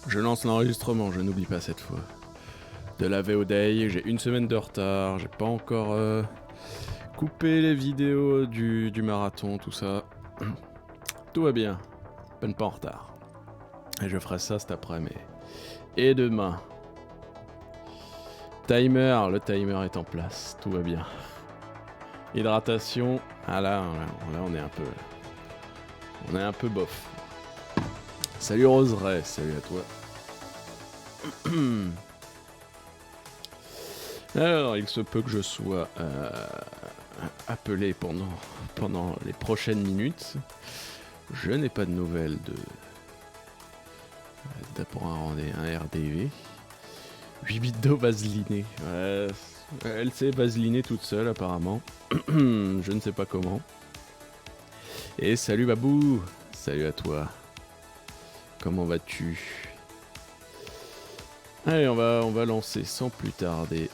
Je lance l'enregistrement, je n'oublie pas cette fois. De la VOD, j'ai une semaine de retard, j'ai pas encore coupé les vidéos du marathon, tout ça. Tout va bien, peine pas en retard. Et je ferai ça cet après-midi. Et demain. Le timer est en place, tout va bien. Hydratation, ah là on est un peu bof. Salut Roseraie, salut à toi. Alors, il se peut que je sois appelé pendant les prochaines minutes. Je n'ai pas de nouvelles pour un RDV. 8 bits d'eau vaselinée. Elle s'est vaselinée toute seule apparemment. Je ne sais pas comment. Et salut Babou. Salut à toi. Comment vas-tu ? Allez, on va lancer sans plus tarder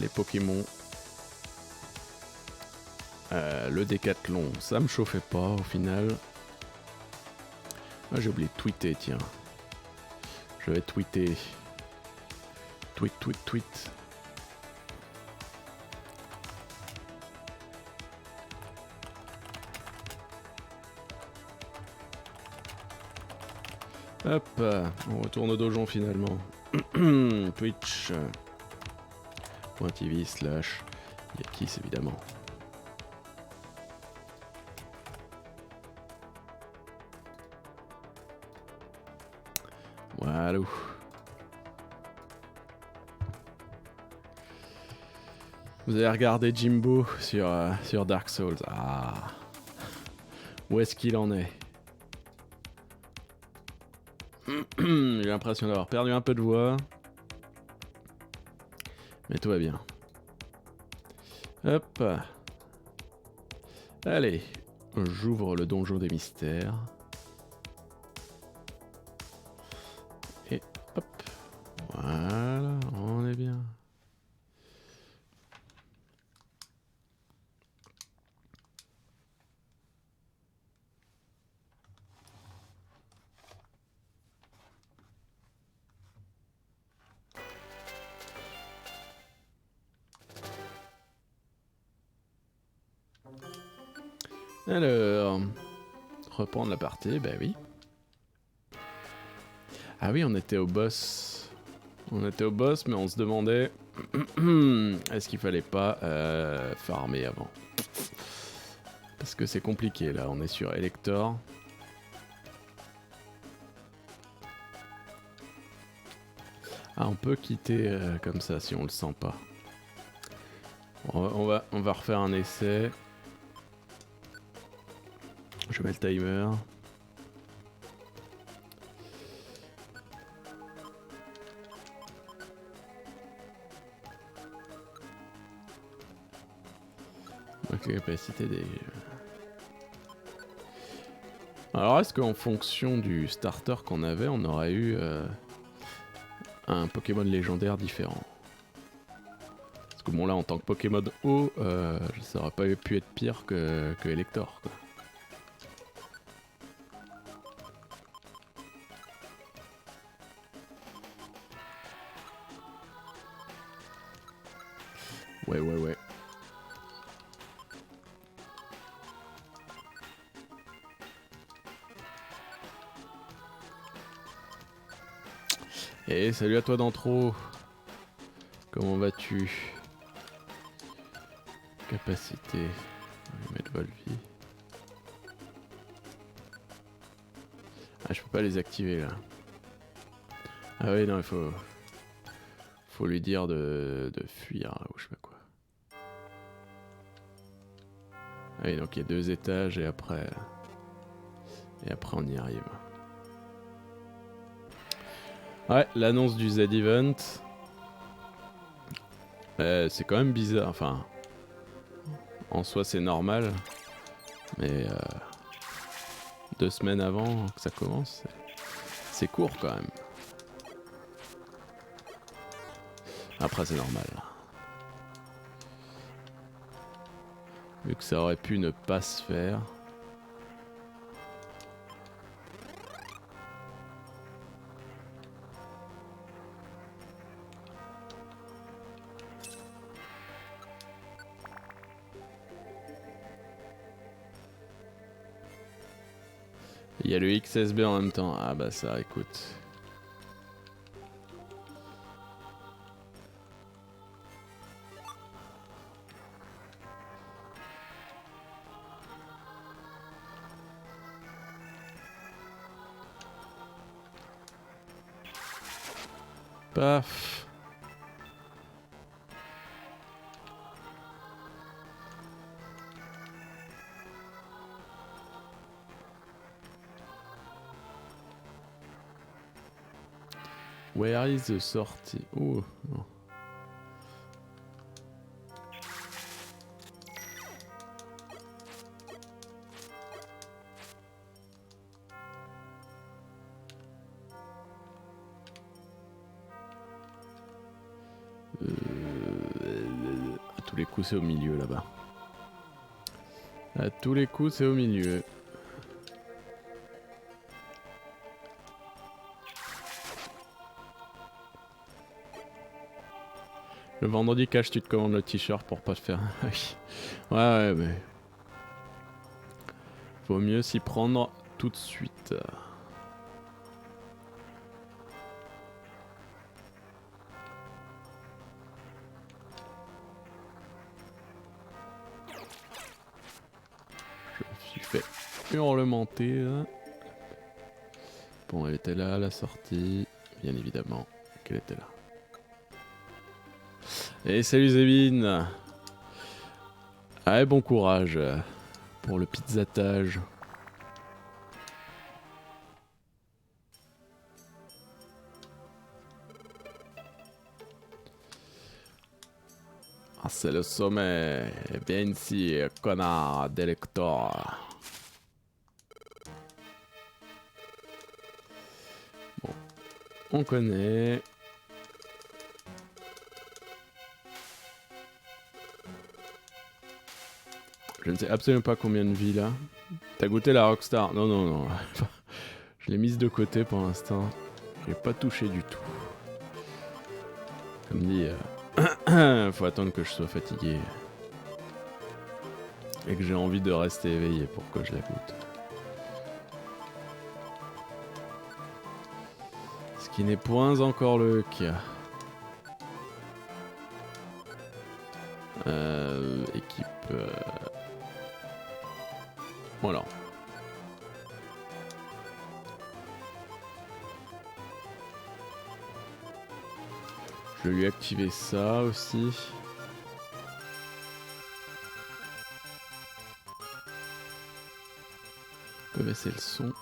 les Pokémon. Le décathlon, ça me chauffait pas au final. Ah, j'ai oublié de tweeter, tiens. Je vais tweeter. Tweet. Hop, on retourne au donjon finalement. Twitch.tv/Yakis évidemment. Voilà. Vous avez regardé Jimbo sur Dark Souls. Ah. Où est-ce qu'il en est ? J'ai l'impression d'avoir perdu un peu de voix. Mais tout va bien. Hop. Allez. J'ouvre le donjon des mystères. Et hop. Voilà, on est bien. Alors, reprendre la partie, bah oui. Ah oui, on était au boss. Mais on se demandait est-ce qu'il fallait pas farmer avant. Parce que c'est compliqué là, on est sur Elector. Ah, on peut quitter comme ça si on le sent pas. On va refaire un essai. Je mets le timer. Donc la capacité des... Alors est-ce qu'en fonction du starter qu'on avait, on aurait eu un Pokémon légendaire différent ? Parce que bon là en tant que Pokémon haut, ça aurait pas pu être pire que Elector quoi. Ouais. Et salut à toi d'Antro. Comment vas-tu ? Capacité. On va mettre Volvi. Ah, je peux pas les activer là. Ah oui, non, il faut lui dire de fuir ou je sais pas quoi. Ah oui, donc il y a 2 étages et après on y arrive. Ouais, l'annonce du Z-Event. C'est quand même bizarre, enfin... En soi c'est normal. Mais 2 semaines avant que ça commence, c'est court quand même. Après c'est normal. Vu que ça aurait pu ne pas se faire. Il y a le XSB en même temps. Ah bah ça, écoute. Paf. Where is the sortie? Oh, non. À tous les coups, c'est au milieu là-bas. À tous les coups, c'est au milieu. Le vendredi cash, tu te commandes le t-shirt pour pas te faire. Ouais, mais. Vaut mieux s'y prendre tout de suite. Je me suis fait hurlementer là. Bon, elle était là à la sortie. Bien évidemment qu'elle était là. Et salut Zébine. Allez, bon courage pour le pizzatage. Ah, c'est le sommet. Viens ici, connard d'électeur. Bon, on connaît. Je ne sais absolument pas combien de vies là. T'as goûté la Rockstar? Non, non, non. Je l'ai mise de côté pour l'instant. Je l'ai pas touché du tout. Comme dit, faut attendre que je sois fatigué. Et que j'ai envie de rester éveillé pour que je la goûte. Ce qui n'est point encore le cas. Équipe... Voilà. Je vais lui activer ça aussi. On peut baisser le son.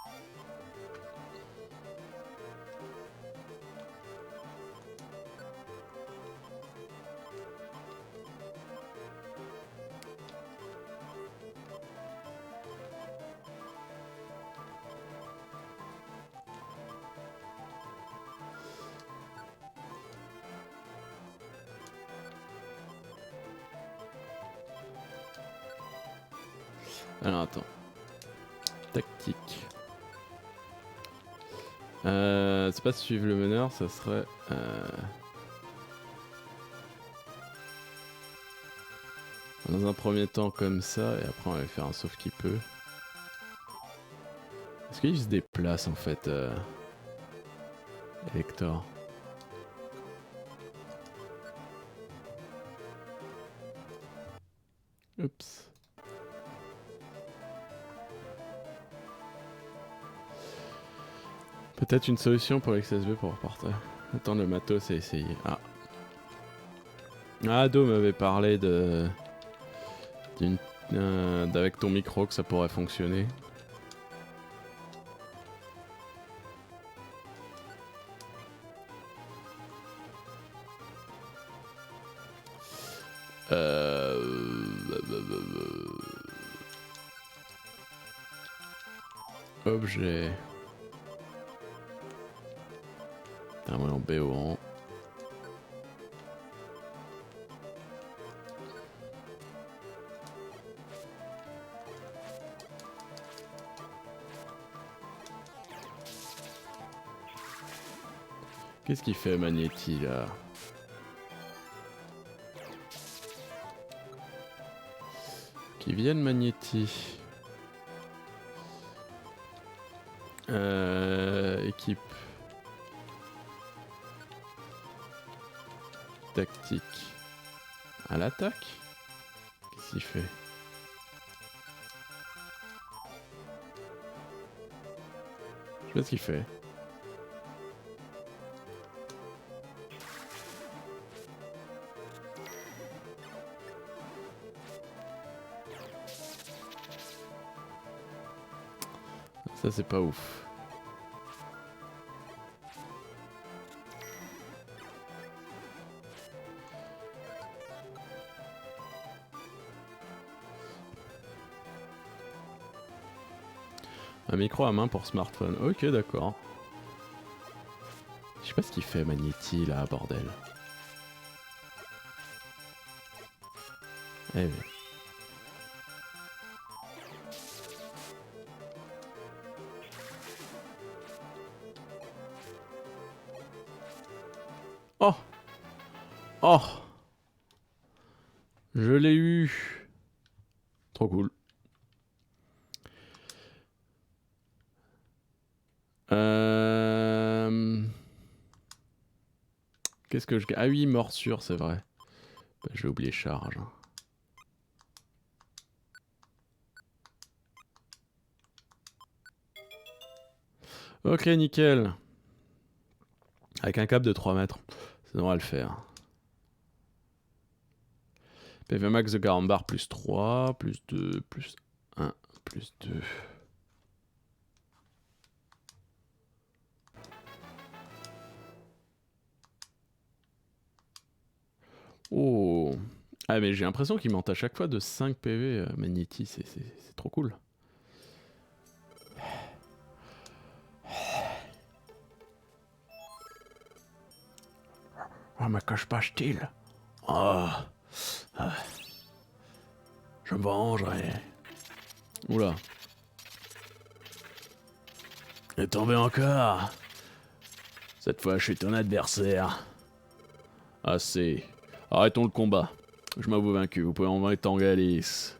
Alors attends. Tactique. C'est pas suivre le meneur, ça serait... Dans un premier temps comme ça, et après on va faire un sauf qui peut. Est-ce qu'il se déplace en fait, Elector? Oups. Peut-être une solution pour l'XSB pour repartir. Attends, le matos à essayer. Ah. Ah, Ado m'avait parlé de... d'avec ton micro que ça pourrait fonctionner. Objet. Terminal en BO1. Qu'est-ce qu'il fait Magnetti là? Qui vienne Magnetti. Équipe. Tactique. À l'attaque? Qu'est-ce qu'il fait? Je sais pas ce qu'il fait. Ça c'est pas ouf. Un micro à main pour smartphone. Ok, d'accord. Je sais pas ce qu'il fait, Magnéti, là, bordel. Eh oui. Oh! Oh! Je l'ai eu! Trop cool. Qu'est-ce que je... Ah oui, morsure, c'est vrai. Bah, j'ai oublié charge. Ok, nickel. Avec un cap de 3 mètres. Ça devrait le faire. PV max de Garambar plus 3, plus 2, plus 1, plus 2. Oh! Ah mais j'ai l'impression qu'il monte à chaque fois de 5 PV, Magneti, c'est trop cool. Oh mais que se passe-t-il? Oh! Je me vengerai. Oula. Il est tombé encore. Cette fois, je suis ton adversaire. Assez. Arrêtons le combat. Je m'avoue vaincu, vous pouvez envoyer Tangalis.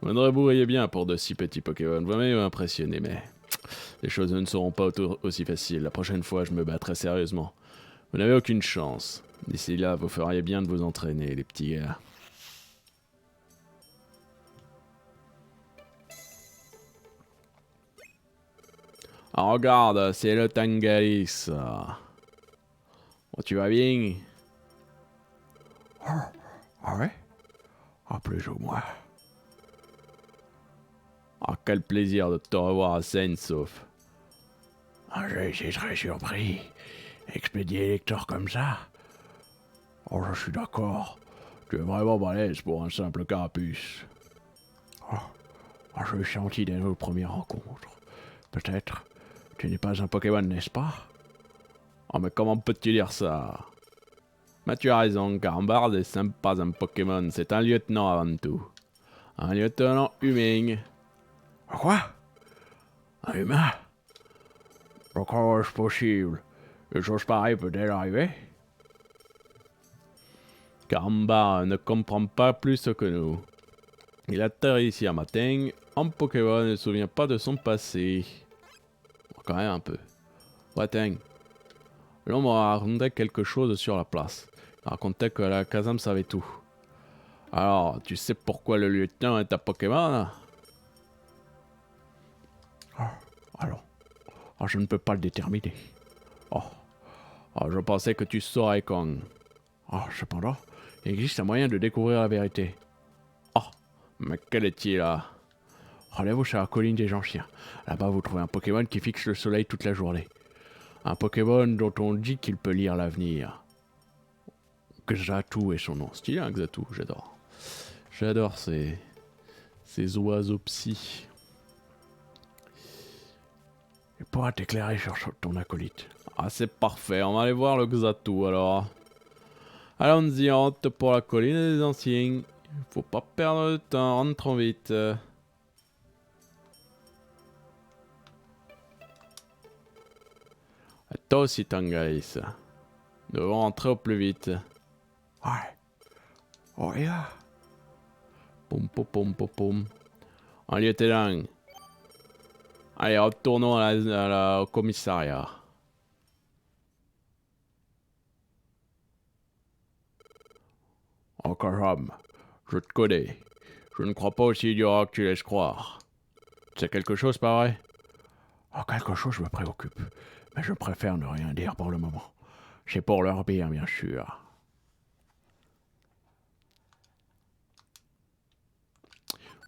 Vous ne débrouillez bien pour de si petits Pokémon. Vous m'avez impressionné, mais... les choses ne seront pas aussi faciles. La prochaine fois, je me battrai sérieusement. Vous n'avez aucune chance. D'ici là, vous feriez bien de vous entraîner, les petits gars. Ah, regarde, c'est le Tangalis. Oh, tu vas bien? Ah ouais? Ah, plus ou moins. Ah, quel plaisir de te revoir à Seine, sauf. Ah, j'ai été très surpris. Expédier lecteur comme ça? Oh, je suis d'accord. Tu es vraiment balèze pour un simple carapuce. Oh, je l'ai senti dès nos premières rencontres. Peut-être. Tu n'es pas un Pokémon, n'est-ce pas? Oh, mais comment peux-tu dire ça? Mais tu as raison, Garambar n'est pas un Pokémon, c'est un lieutenant avant tout. Un lieutenant humain. Quoi? Un humain? Comment est-ce possible? Une chose pareille peut-elle arriver? Garambar ne comprend pas plus que nous. Il atterrit ici un matin, un Pokémon ne se souvient pas de son passé. Quand même un peu. Wateng. L'homme m'a raconté quelque chose sur la place. Il racontait que la Kazam savait tout. Alors, tu sais pourquoi le lieutenant est un Pokémon? Alors, je ne peux pas le déterminer. Je pensais que tu saurais quand... cependant, il existe un moyen de découvrir la vérité. Mais quel est-il là? Rendez-vous sur la colline des Anciens. Là-bas, vous trouvez un Pokémon qui fixe le soleil toute la journée. Un Pokémon dont on dit qu'il peut lire l'avenir. Xatu est son nom. Stylé, hein, Xatu, j'adore. J'adore ces oiseaux psy. Il pourra t'éclairer sur ton acolyte. Ah, c'est parfait. On va aller voir le Xatu, alors. Allons-y, en route pour la colline des Anciens. Faut pas perdre de temps, rentrons vite. Toi aussi, Tangalis. Nous devons rentrer au plus vite. Ouais. Oh, yeah. Pom pom pom pom pom. Un lieutenant. Allez, retournons au commissariat. Oh, Karam, je te connais. Je ne crois pas aussi idiot que tu laisses croire. C'est quelque chose, pas vrai? Oh, quelque chose me préoccupe. Mais je préfère ne rien dire pour le moment. C'est pour leur bien sûr.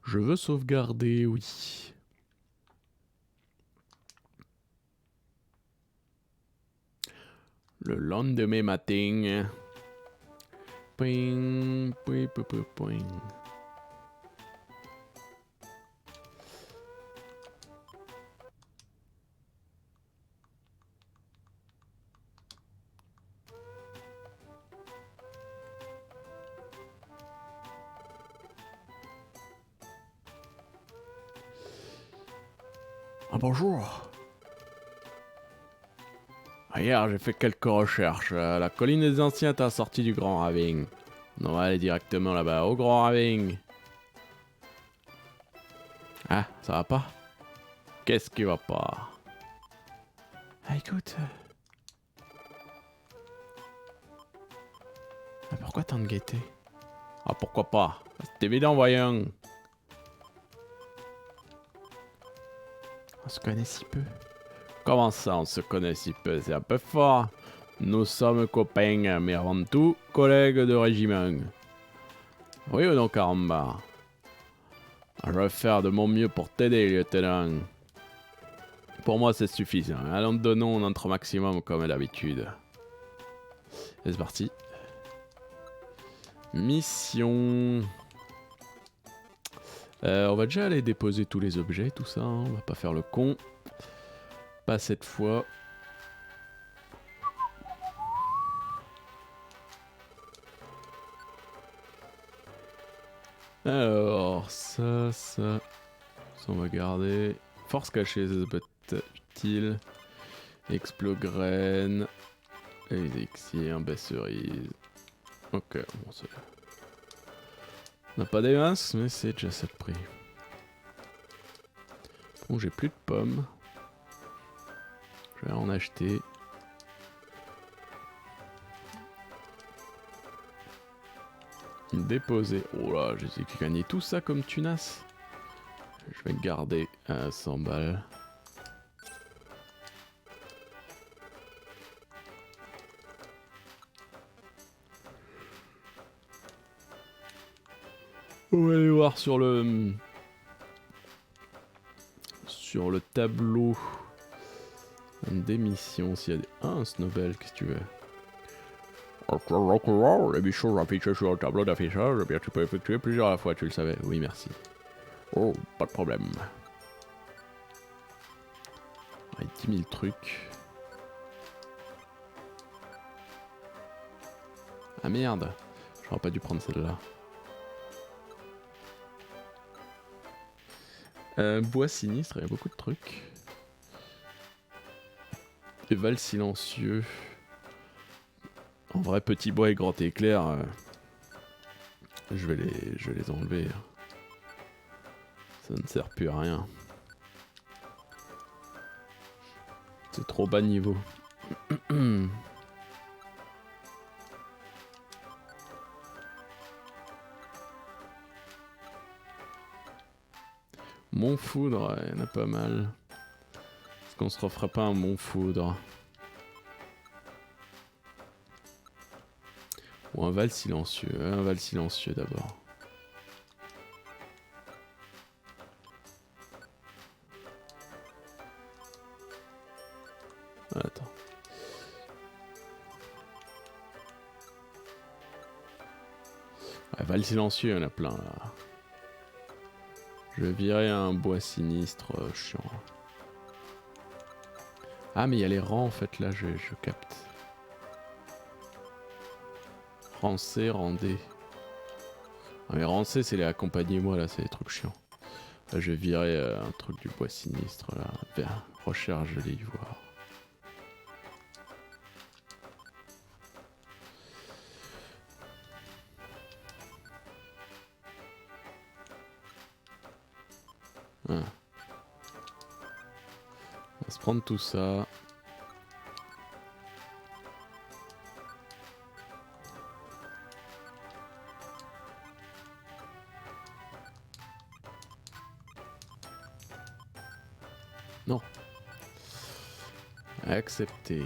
Je veux sauvegarder, oui. Le lendemain matin. Ping, ping, ping, ping, ping. Ah, bonjour. Hier, j'ai fait quelques recherches. La colline des Anciens est sortie du Grand Raving. On va aller directement là-bas, au Grand Raving. Ah, ça va pas? Qu'est-ce qui va pas? Ah, écoute. Pourquoi tant de gaieté? Ah, pourquoi pas? C'est évident, voyons. On se connaît si peu. Comment ça, on se connaît si peu? C'est un peu fort. Nous sommes copains, mais avant tout, collègues de régiment. Oui ou non, Caramba? Je vais faire de mon mieux pour t'aider, lieutenant. Pour moi, c'est suffisant. Allons, donnons notre maximum comme d'habitude. Et c'est parti. Mission. On va déjà aller déposer tous les objets, tout ça. Hein. On va pas faire le con. Pas cette fois. Alors, ça, on va garder. Force cachée, ça peut être utile. Explograine. Élixir, baisse-cerise. Ok, bon, c'est... On n'a pas des masses, mais c'est déjà ça le prix. Bon, j'ai plus de pommes. Je vais en acheter. Déposer. Oh là, j'ai gagné tout ça comme tunas. Je vais garder à 100 balles. On va aller voir sur le tableau des missions s'il y a des... Ah, un Snowbell, qu'est-ce que tu veux? Les missions affichées sur le tableau d'affichage, eh bien tu peux effectuer plusieurs à la fois, tu le savais. Oui, merci. Oh, pas de problème. Ouais, 10 000 trucs. Ah merde, j'aurais pas dû prendre celle-là. Bois sinistre, il y a beaucoup de trucs. Et Val silencieux. En vrai, petit bois et grand éclair, je vais les enlever. Ça ne sert plus à rien. C'est trop bas niveau. Montfoudre, il y en a pas mal. Est-ce qu'on se referait pas un Montfoudre? Ou un Val silencieux. Un Val silencieux d'abord. Attends. Ouais, Val silencieux, il y en a plein là. Je vais virer un bois sinistre chiant. Ah, mais il y a les rangs en fait là, je capte. Rancé, rendez. Ah, mais rancé, c'est les accompagnez-moi là, c'est les trucs chiants. Là, je vais virer un truc du bois sinistre là, vers recherche de l'ivoire. Ah. prendre tout ça. Non. Accepté.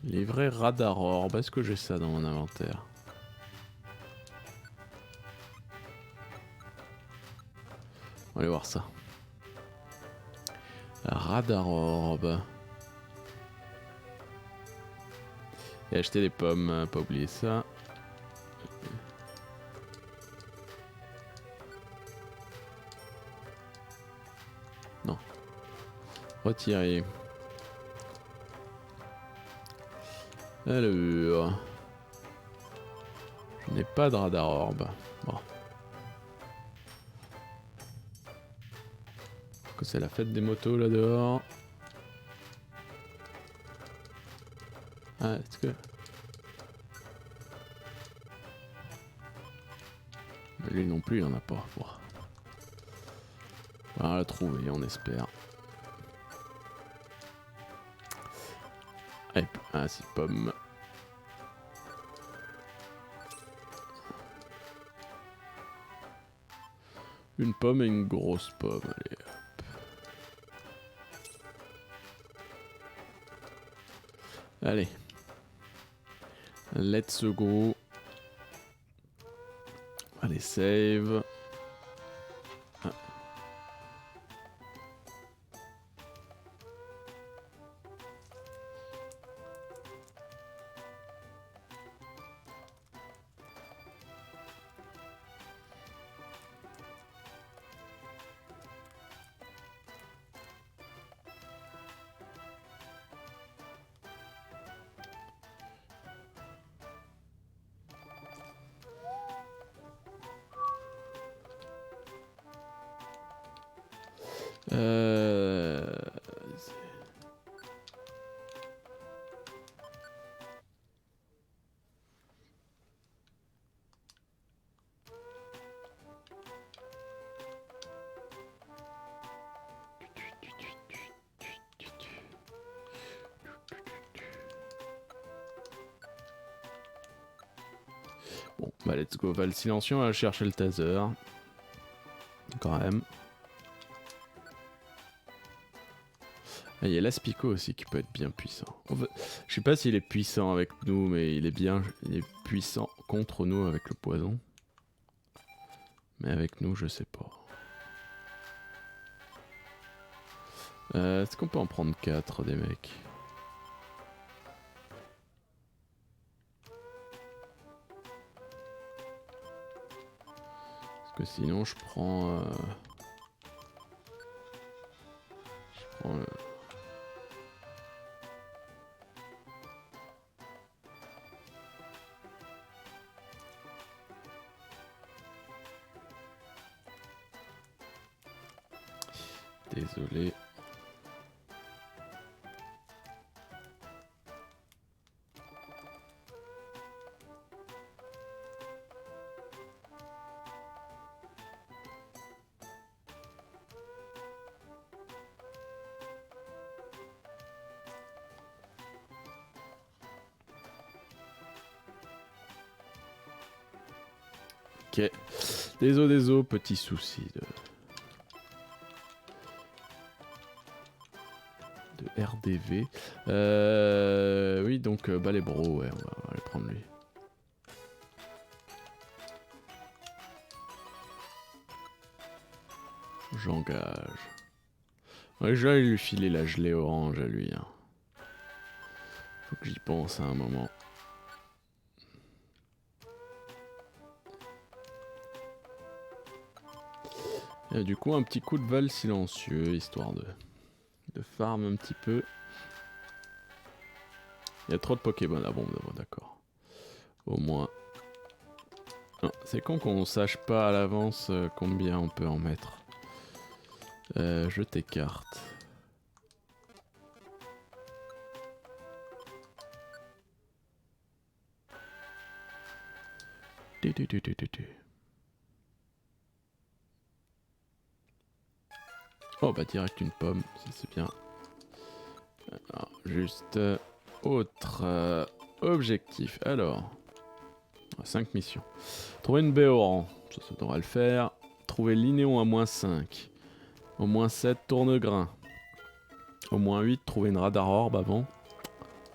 Livret radar orb. Est-ce que j'ai ça dans mon inventaire? On va aller voir ça. Radar orb. Et acheter des pommes, pas oublier ça. Non. Retirer. Alors. Je n'ai pas de radar orb. Bon. Que c'est la fête des motos là dehors. Ah, est-ce que... Lui non plus, il en a pas. Bon. On va la trouver, on espère. Hop, ah, 6 pommes. Une pomme et une grosse pomme, allez. Allez. Let's go. Allez, save. Ah. Euh... Bon, bah let's go, va le silencieux, on va chercher le taser. Quand même. Ah, il y a l'Aspico aussi qui peut être bien puissant. Je sais pas s'il est puissant avec nous, mais il est puissant contre nous avec le poison. Mais avec nous, je sais pas. Est-ce qu'on peut en prendre 4 des mecs? Parce que sinon, je prends... Je prends... Désolé. Ok. Désolé, petit souci de RDV. Oui, donc, bah les bros, ouais, on va aller prendre lui. J'engage. Ouais, je vais lui filer la gelée orange à lui. Hein. Faut que j'y pense à un moment. Et du coup, un petit coup de val silencieux, histoire de farm un petit peu. Il y a trop de Pokémon. Ah bon, d'accord. Au moins. C'est con qu'on sache pas à l'avance combien on peut en mettre. Je t'écarte. Oh bah direct une pomme, ça c'est bien. Alors, juste autre objectif. Alors, 5 missions. Trouver une baie au rang. Ça devrait le faire. Trouver l'Inéon à -5. Au -7, tourne-grain. Au -8, trouver une radar orbe avant.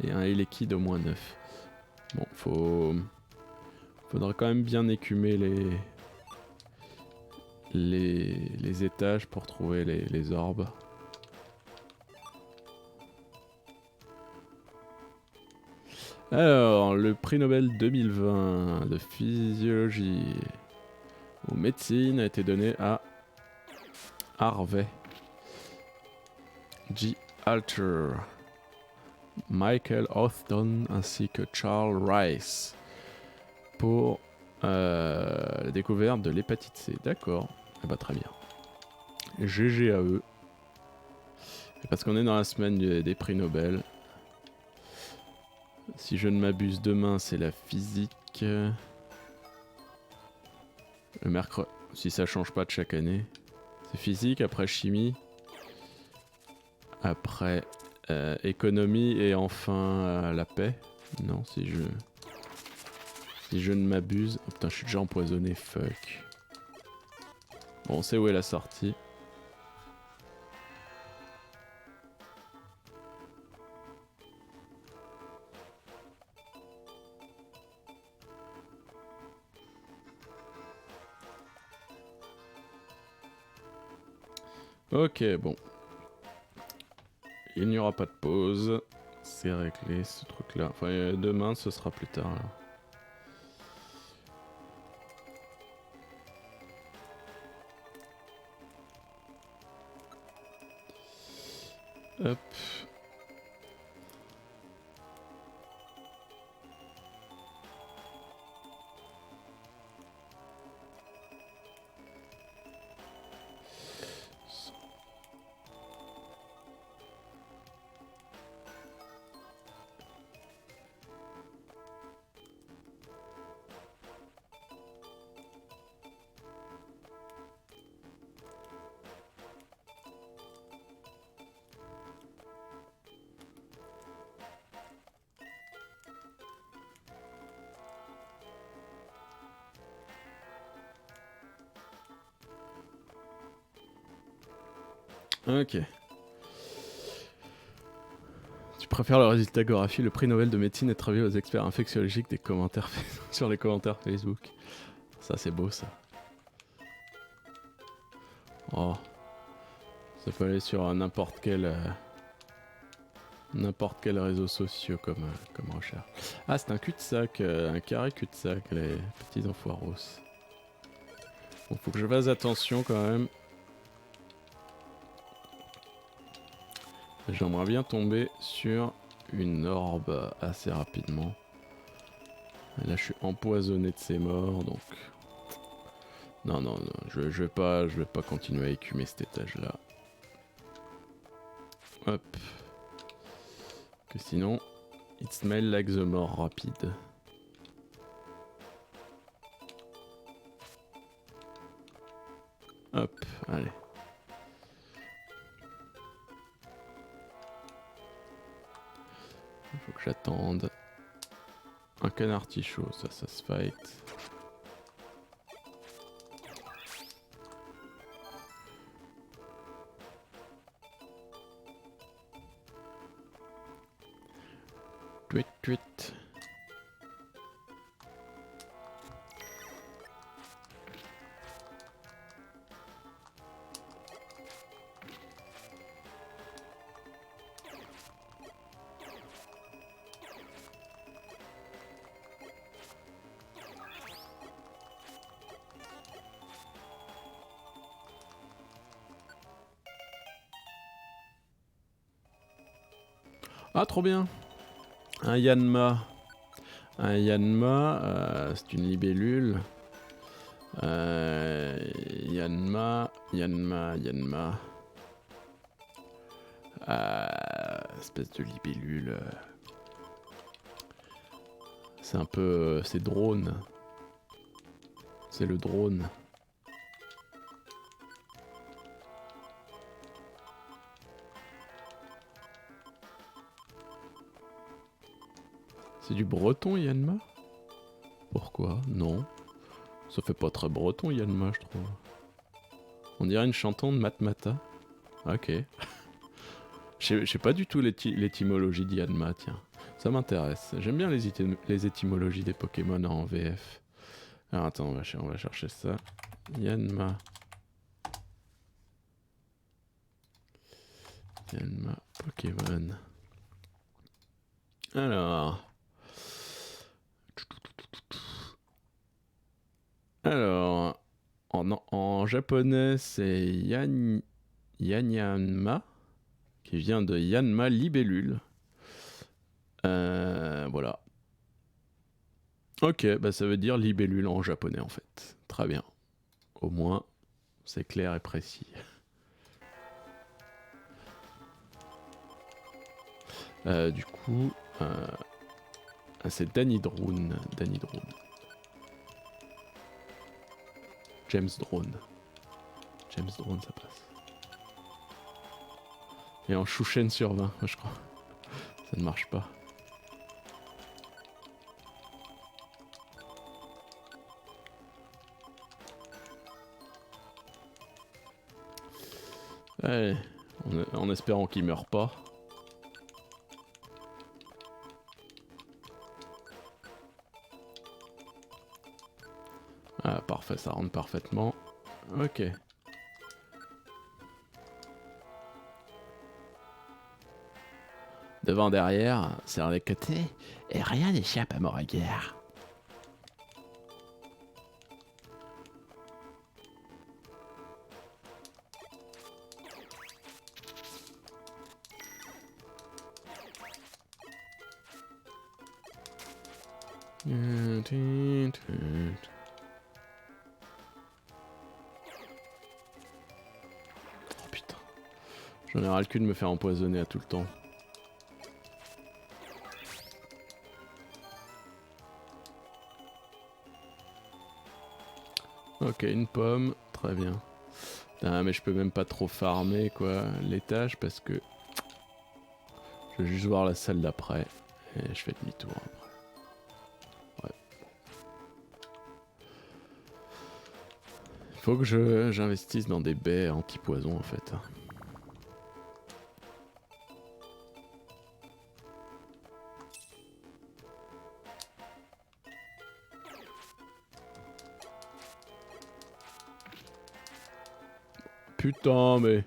Et un Elekid au -9. Bon, faudra quand même bien écumer les étages pour trouver les orbes. Alors, le prix Nobel 2020 de physiologie ou médecine a été donné à Harvey G. Alter, Michael Houghton ainsi que Charles Rice pour la découverte de l'hépatite C. D'accord, eh bah, très bien. GG à eux. Et parce qu'on est dans la semaine des prix Nobel. Si je ne m'abuse, demain c'est la physique. Le mercredi, si ça change pas de chaque année. C'est physique, après chimie. Après économie et enfin la paix. Non, si je ne m'abuse. Oh putain, je suis déjà empoisonné, fuck. Bon, on sait où est la sortie. Ok, bon. Il n'y aura pas de pause. C'est réglé ce truc là. Enfin, demain ce sera plus tard là. Hop. Ok. Tu préfères le résultat Gorafi, le prix Nobel de médecine est travaillé aux experts infectiologiques des commentaires sur les commentaires Facebook. Ça c'est beau ça. Oh. Ça peut aller sur n'importe quel réseau social comme recherche. Ah, c'est un cul-de-sac, un carré cul-de-sac, les petits enfoiros. Bon, faut que je fasse attention quand même. J'aimerais bien tomber sur une orbe assez rapidement. Et là, je suis empoisonné de ces morts, donc... Non, je vais pas continuer à écumer cet étage-là. Hop. Que sinon, it smell like the mort rapide. Hop, allez. Il faut que j'attende. Un canard artichaut, ça se fight. Tweet. Ah, trop bien. Un Yanma. C'est une libellule. Yanma. Espèce de libellule. C'est un peu... c'est drone. C'est le drone. C'est du breton, Yanma? Pourquoi? Non. Ça fait pas très breton, Yanma, je trouve. On dirait une chanson de Matmata. Ok. Je sais pas du tout l'étymologie d'Yanma, tiens. Ça m'intéresse. J'aime bien les étymologies des Pokémon en VF. Alors attends, on va chercher ça. Yanma. Yanma Pokémon. Alors. Alors. En japonais, c'est Yanma, qui vient de Yanma libellule. Voilà. Ok, bah ça veut dire libellule en japonais en fait. Très bien. Au moins, c'est clair et précis. Du coup, c'est Danny Drone. James Drone. James Drone, ça passe. Et en Chouchen sur 20, je crois. Ça ne marche pas. Allez, en espérant qu'il meure pas. Ah, parfait, ça rentre parfaitement. Ok. Devant, derrière, sur les côtés, et rien n'échappe à mon regard. Oh putain. J'en ai ras le cul de me faire empoisonner à tout le temps. Ok, une pomme, très bien. Putain, mais je peux même pas trop farmer quoi l'étage parce que je veux juste voir la salle d'après et je fais demi-tour après. Ouais. Faut que j'investisse dans des baies anti-poison en fait. Putain mais...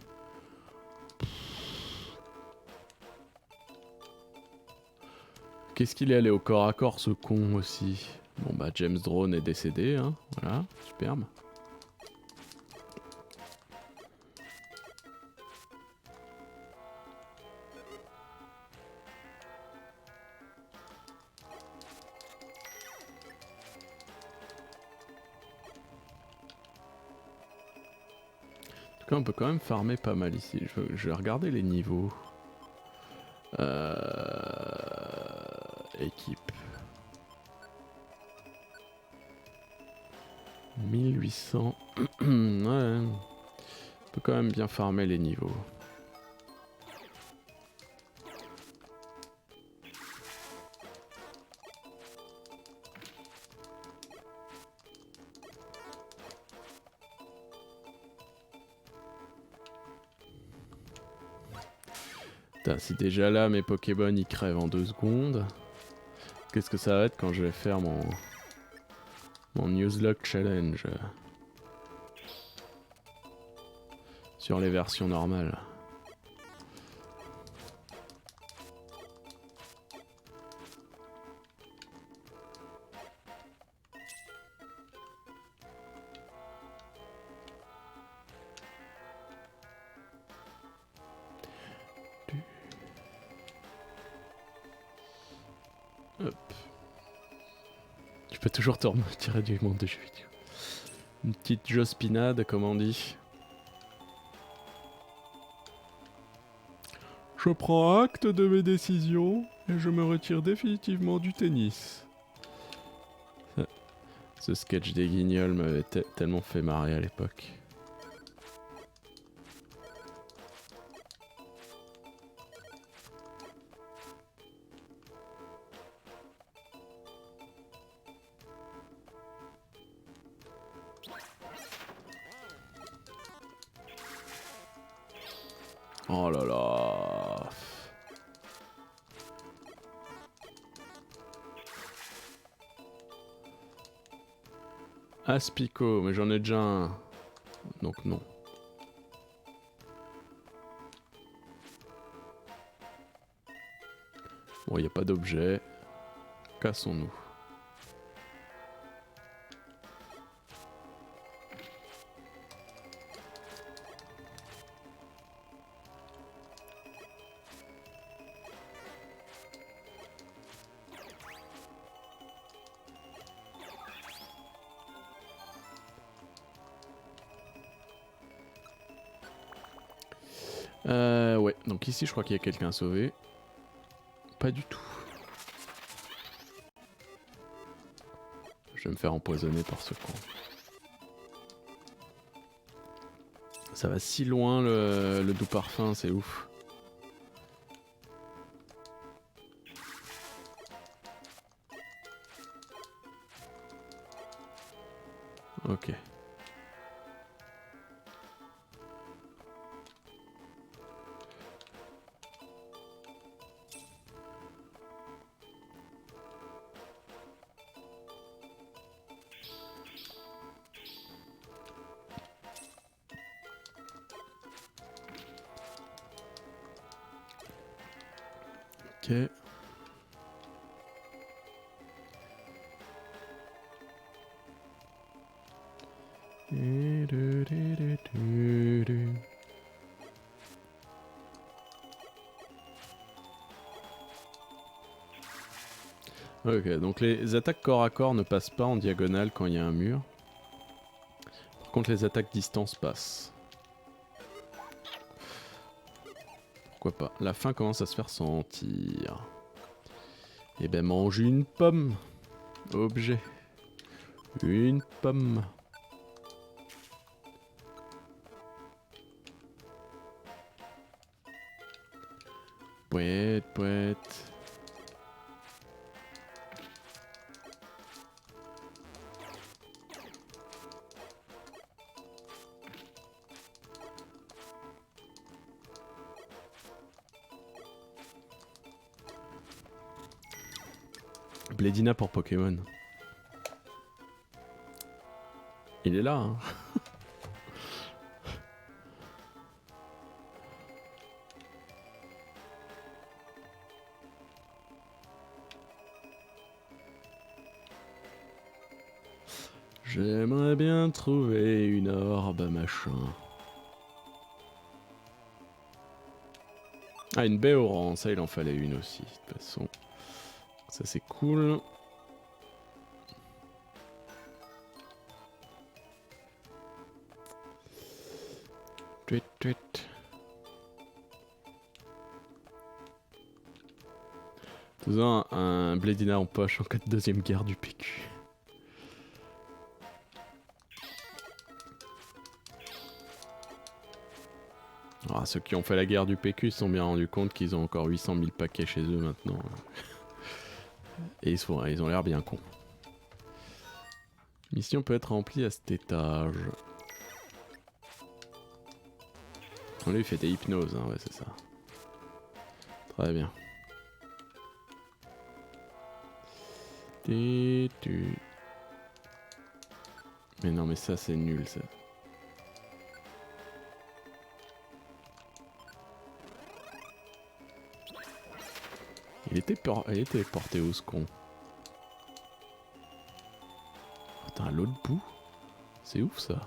Qu'est-ce qu'il est allé au corps à corps ce con aussi? Bon bah James Drone est décédé, hein, voilà, superbe. En tout cas on peut quand même farmer pas mal ici, je vais regarder les niveaux. Équipe. 1800. Ouais. On peut quand même bien farmer les niveaux. Putain, si déjà là mes Pokémon ils crèvent en 2 secondes, qu'est-ce que ça va être quand je vais faire mon Nuzlocke Challenge sur les versions normales. Hop. Tu peux toujours te retirer du monde de jeux vidéo. Une petite jospinade, comme on dit. Je prends acte de mes décisions et je me retire définitivement du tennis. Ce sketch des Guignols m'avait tellement fait marrer à l'époque. Oh là là. Aspico, mais j'en ai déjà un. Donc non. Bon, il n'y a pas d'objet. Cassons-nous. Ouais, donc ici je crois qu'il y a quelqu'un à sauver. Pas du tout. Je vais me faire empoisonner par ce con. Ça va si loin le doux parfum, c'est ouf. Ok. Ok. Ok, donc les attaques corps à corps ne passent pas en diagonale quand il y a un mur. Par contre, les attaques distance passent. Pourquoi pas? La faim commence à se faire sentir. Eh ben, mange une pomme. Objet. Une pomme. Pouette, pouette. Blédina pour Pokémon. Il est là, hein. J'aimerais bien trouver une orbe, machin. Ah, une baie orange, ça il en fallait une aussi, de toute façon. Ça c'est cool. Tweet, tweet. Faisant un Blédina en poche en cas de deuxième guerre du PQ. Ah, ceux qui ont fait la guerre du PQ se sont bien rendus compte qu'ils ont encore 800 000 paquets chez eux maintenant. Et ils ont l'air bien cons. Mission peut être remplie à cet étage. Lui il fait des hypnoses, hein, ouais c'est ça. Très bien. Mais non mais ça c'est nul ça. Il était porté où ce con? Putain, à l'autre bout? C'est ouf ça.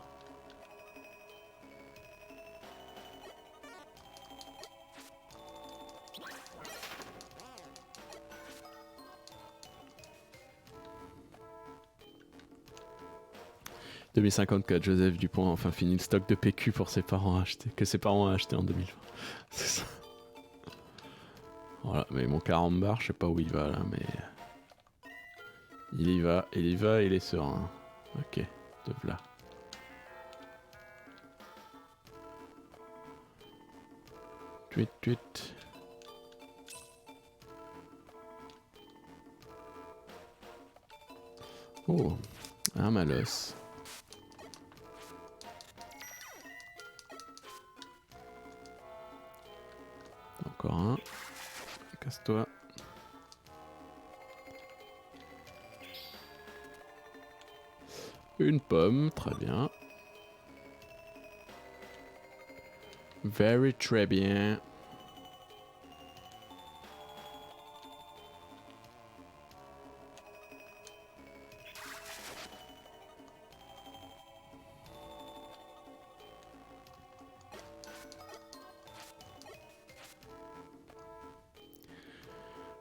« 2054, Joseph Dupont a enfin fini le stock de PQ pour ses parents que ses parents ont acheté en 2020. » C'est ça. Voilà, mais mon carambar, je sais pas où il va là, mais... Il y va, il est serein. Ok, de là. Tweet, tweet. Oh, un malos. Une pomme, très bien. Very très bien.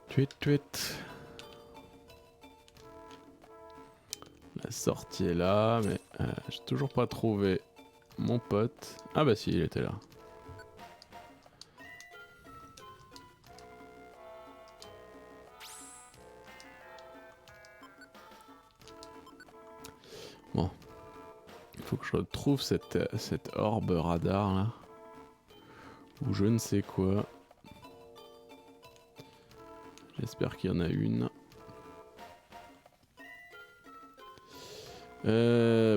Tweet, tweet. La sortie est là, mais j'ai toujours pas trouvé mon pote. Ah bah si, il était là. Bon. Il faut que je retrouve cette orbe radar là. Ou je ne sais quoi. J'espère qu'il y en a une.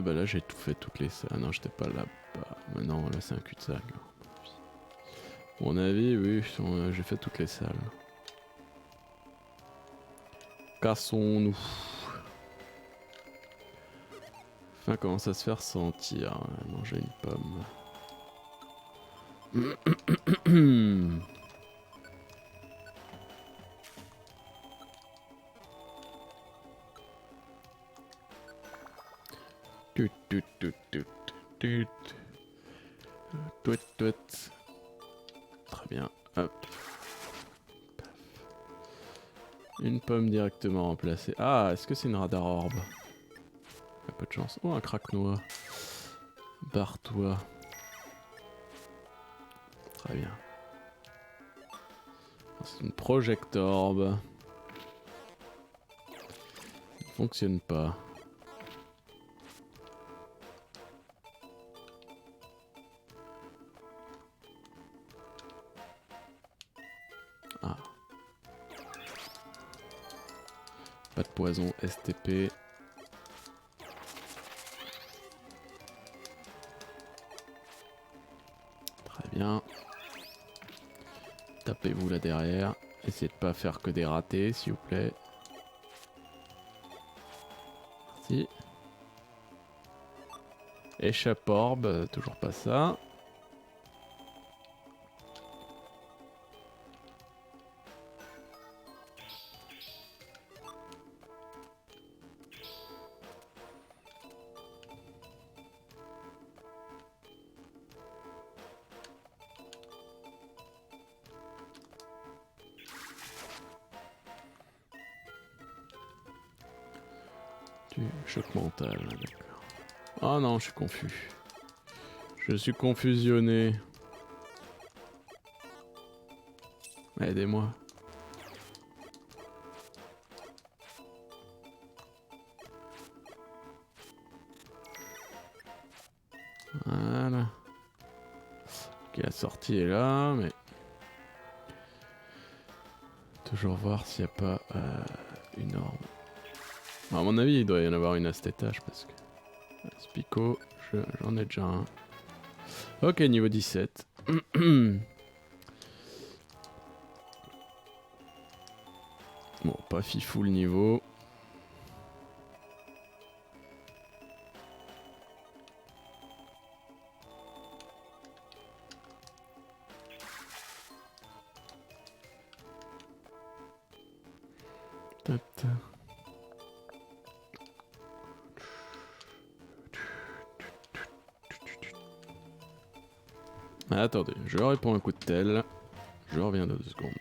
Bah là j'ai tout fait toutes les salles. Ah non, j'étais pas là-bas. Mais non, là c'est un cul-de-sac. À mon avis, oui, j'ai fait toutes les salles. Cassons-nous. Enfin, commence à se faire sentir. Manger une pomme. Tut, tut, tut, tut, tut. Tweet, tweet. Très bien. Hop. Une pomme directement remplacée. Ah, est-ce que c'est une radar orbe? Y'a pas de chance. Oh, un craque-noix. Barre-toi. Très bien. C'est une project orbe. Ça ne fonctionne pas. Ah. Pas de poison, STP. Très bien. Tapez-vous là derrière. Essayez de pas faire que des ratés, s'il vous plaît. Merci. Échappe orbe, toujours pas ça. Du choc mental, d'accord. Oh non, je suis confus. Je suis confusionné. Aidez-moi. Voilà. Ok, la sortie est là, mais... Toujours voir s'il n'y a pas une orbe. À mon avis, il doit y en avoir une à cet étage, parce que... Spico, j'en ai déjà un. Ok, niveau 17. Bon, pas fifou le niveau. Tata. Attendez, je réponds un coup de tel. Je reviens dans 2 secondes.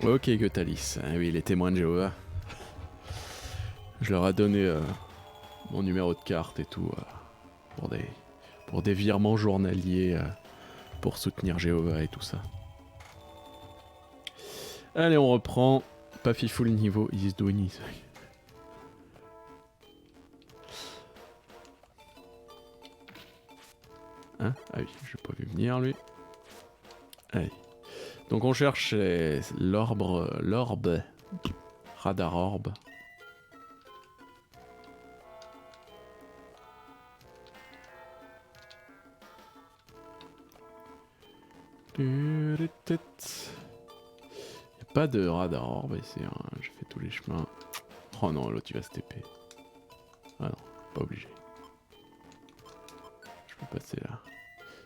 Ok, Gotalis. Ah oui, les témoins de Jéhovah. Je leur ai donné mon numéro de carte et tout pour des virements journaliers pour soutenir Jéhovah et tout ça. Allez, on reprend. Pas fifou le niveau, is doing it. Hein? Ah oui, je l'ai pas vu venir lui. Allez. Donc on cherche l'orbe. Radar orbe. Y'a pas de radar orbe ici, hein. J'ai fait tous les chemins. Oh non, l'autre il va se TP. Ah non, pas obligé. Je peux passer là.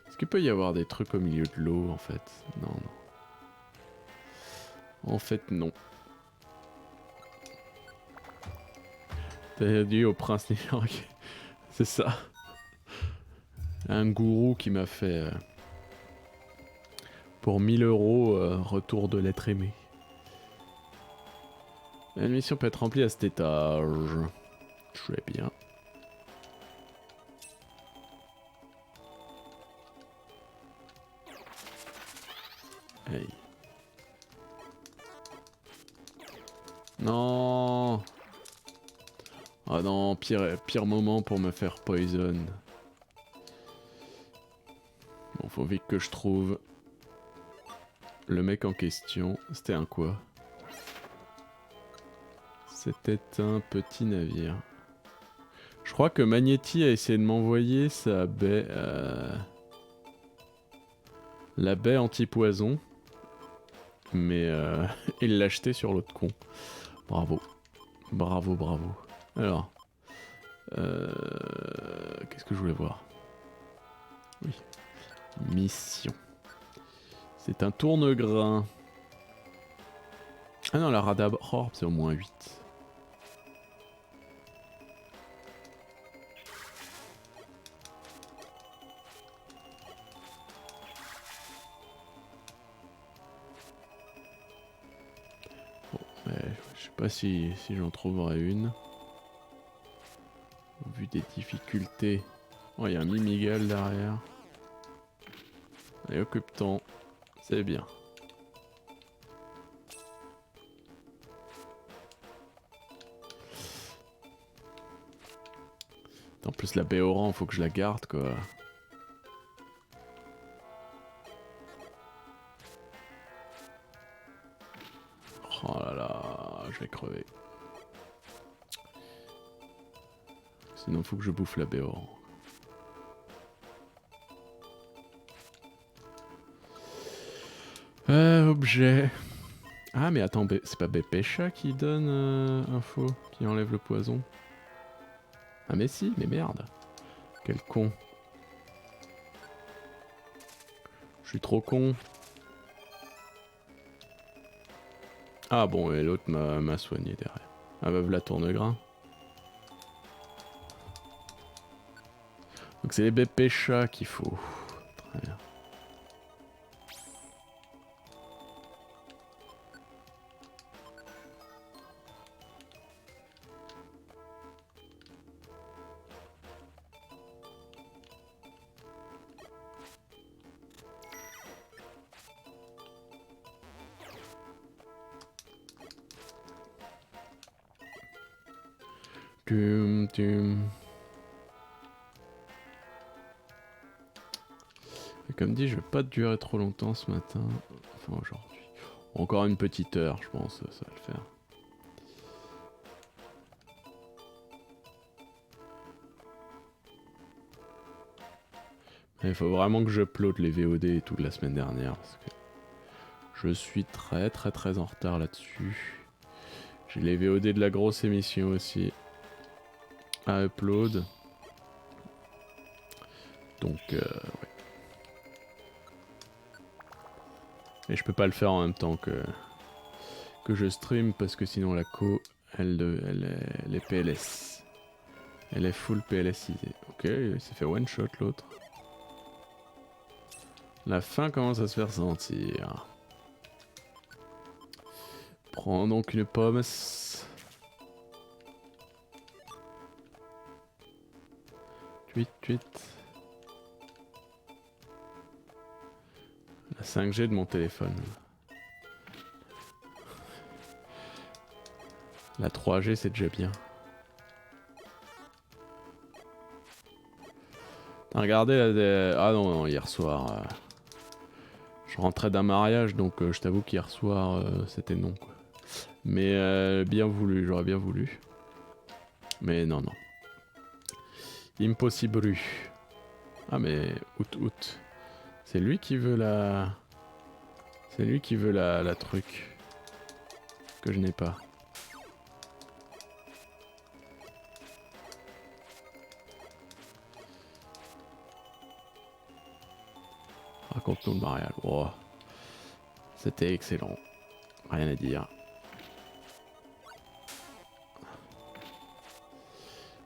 Est-ce qu'il peut y avoir des trucs au milieu de l'eau en fait? Non, non. En fait, non. T'as dit au prince New York. C'est ça. Un gourou qui m'a fait... pour 1000 €, retour de l'être aimé. La mission peut être remplie à cet étage. Très bien. Hey. Non. Ah non, pire moment pour me faire poison. Bon, faut vite que je trouve le mec en question. C'était un quoi? C'était un petit navire. Je crois que Magnetti a essayé de m'envoyer sa baie... la baie anti-poison. Mais il l'a acheté sur l'autre con. Bravo. Bravo, bravo. Alors... qu'est-ce que je voulais voir? Oui. Mission. C'est un tourne-grain. Ah non, la radar orb, c'est au moins 8. Bon, mais je sais pas si j'en trouverai une. Au vu des difficultés. Oh, il y a un Mimigal derrière. Allez, occupe-ton. C'est bien. En plus, la baie Oran, faut que je la garde, quoi. Oh là là, je vais crever. Sinon, faut que je bouffe la baie Oran. Objet. Ah, mais attends, c'est pas Bépécha qui donne info, qui enlève le poison? Ah, mais si, mais merde. Quel con. Je suis trop con. Ah bon, et l'autre m'a soigné derrière. Ah bah, la tourne-grain. Donc c'est les Bépécha qu'il faut. Très bien. Et comme dit, je vais pas durer trop longtemps ce matin. Enfin aujourd'hui. Encore une petite heure, je pense, ça va le faire. Il faut vraiment que j'upload les VOD et tout de la semaine dernière parce que je suis très en retard là-dessus. J'ai les VOD de la grosse émission aussi à upload. Donc ouais. Et je peux pas le faire en même temps que je stream parce que sinon la co elle est PLS. Elle est full PLSisée. Ok, il s'est fait one shot l'autre. La faim commence à se faire sentir. prend donc une pomme. Tweet. La 5G de mon téléphone. La 3G c'est déjà bien. T'as regardé Ah non, hier soir... Je rentrais d'un mariage donc je t'avoue qu'hier soir c'était non quoi. Mais bien voulu, j'aurais bien voulu. Mais non. Impossible. Ah mais out. C'est lui qui veut la... C'est lui qui veut la truc. Que je n'ai pas. Raconte-nous le mariage. Oh. C'était excellent. Rien à dire.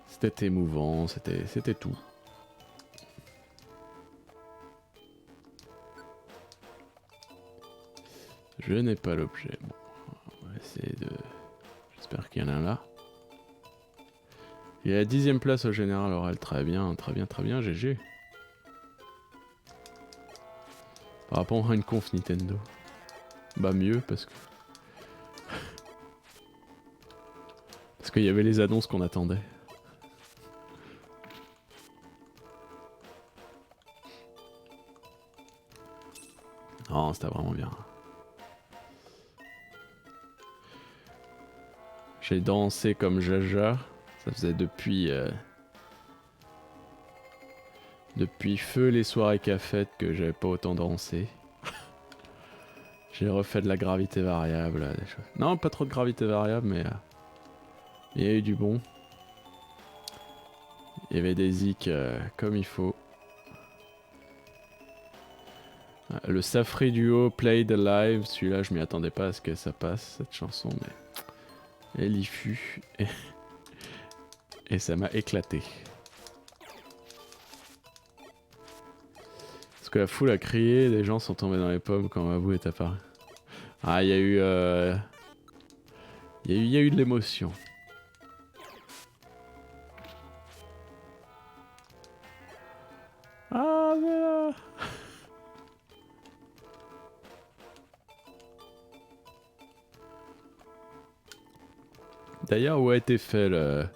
C'était émouvant, c'était tout. Je n'ai pas l'objet. Bon, on va essayer de... J'espère qu'il y en a un là. Il est à la 10ème place au général Aurel. Très bien, GG. Par rapport à une conf Nintendo. Bah mieux parce que... Parce qu'il y avait les annonces qu'on attendait. Oh, c'était vraiment bien. J'ai dansé comme Jaja. Ça faisait depuis... Depuis feu les soirées cafettes que j'avais pas autant dansé. J'ai refait de la gravité variable. Des choses. Non, pas trop de gravité variable, mais... il y a eu du bon. Il y avait des zik comme il faut. Le Safri Duo Played Live, celui-là je m'y attendais pas à ce que ça passe, cette chanson, mais elle y fut. Et ça m'a éclaté. Parce que la foule a crié, les gens sont tombés dans les pommes quand Mabou est apparu. Ah, il y a eu... Il y a eu de l'émotion. Ah, voilà. D'ailleurs, où a été fait le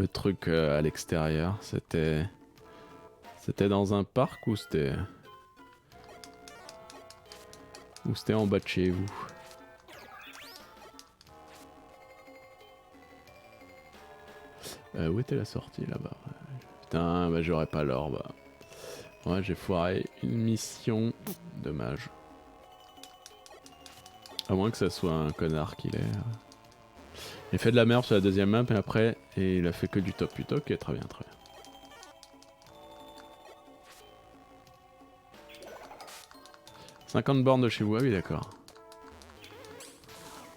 truc à l'extérieur? C'était dans un parc ou c'était... Ou c'était en bas de chez vous? Où était la sortie là-bas? Putain, bah j'aurais pas l'or, bah. Ouais, j'ai foiré une mission. Dommage. À moins que ça soit un connard qu'il est. Il a fait de la merde sur la deuxième map et après, et il a fait que du top. Putain, ok, très bien. 50 bornes de chez vous, ah oui d'accord.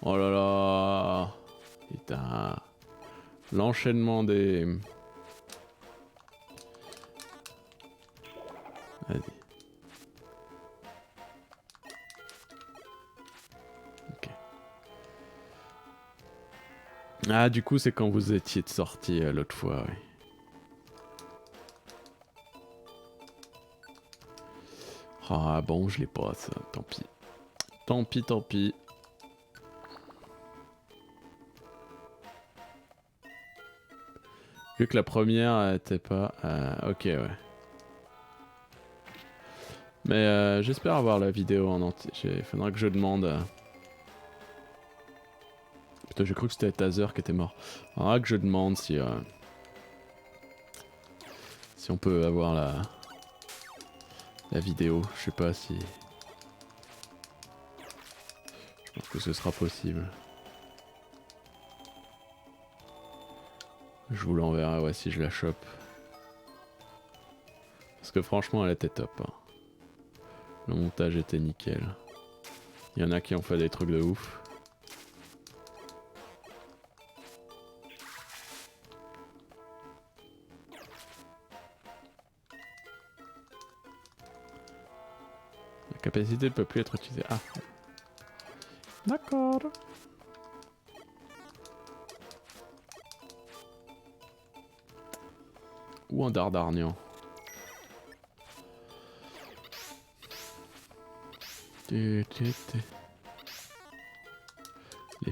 Oh là là. Putain. L'enchaînement des... Vas-y. Ok. Ah du coup c'est quand vous étiez sorti l'autre fois, oui. Ah bon, je l'ai pas ça, tant pis. Tant pis. Vu que la première était pas... ok, ouais. Mais j'espère avoir la vidéo en entier. Il faudra que je demande... Putain, j'ai cru que c'était Taser qui était mort. Il faudra que je demande si... si on peut avoir la vidéo. Je sais pas si... Je pense que ce sera possible. Je vous l'enverrai, ouais, si je la chope. Parce que franchement, elle était top. Hein. Le montage était nickel. Il y en a qui ont fait des trucs de ouf. La capacité ne peut plus être utilisée. Ah. D'accord. ou en Dardarnian. Les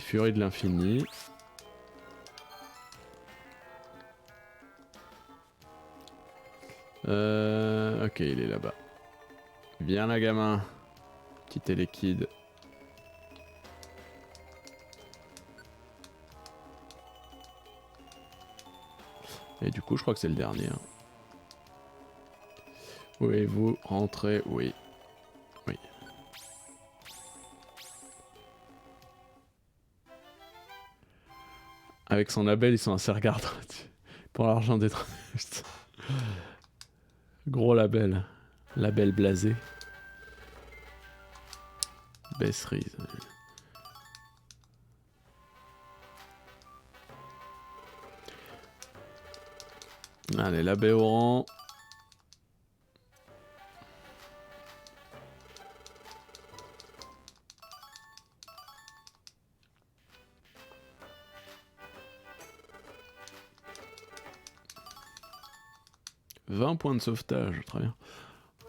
furies de l'infini. Ok, il est là-bas. Viens là, gamin. Quittez les kids. Et du coup, je crois que c'est le dernier. Hein. Oui, vous rentrez, oui. Oui. Avec son label, ils sont assez regardants pour l'argent des trucs. Gros label. Label blasé. Besseries. Allez, la baie au rang. « 20 points de sauvetage, très bien.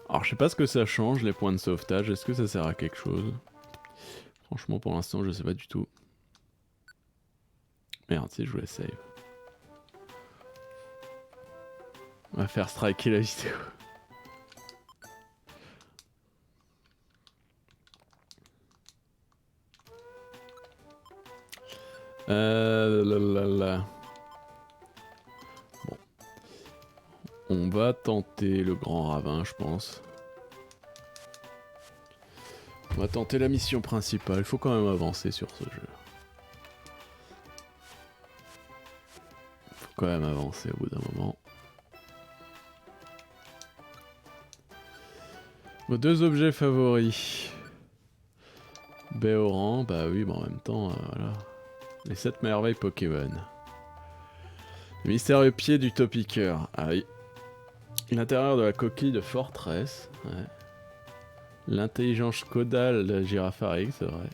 Alors je sais pas ce que ça change les points de sauvetage, est-ce que ça sert à quelque chose? Franchement pour l'instant je sais pas du tout. Merde si je voulais save. On va faire striker la vidéo. Bon. On va tenter le grand ravin je pense. On va tenter la mission principale, il faut quand même avancer sur ce jeu. Faut quand même avancer au bout d'un moment. Vos 2 objets favoris. Béoran, bah oui, mais en même temps, voilà. Les 7 merveilles Pokémon. Le mystérieux pied du Topiqueur. Ah oui. L'intérieur de la coquille de Fortress. Ouais. L'intelligence caudale de Girafarig, c'est vrai.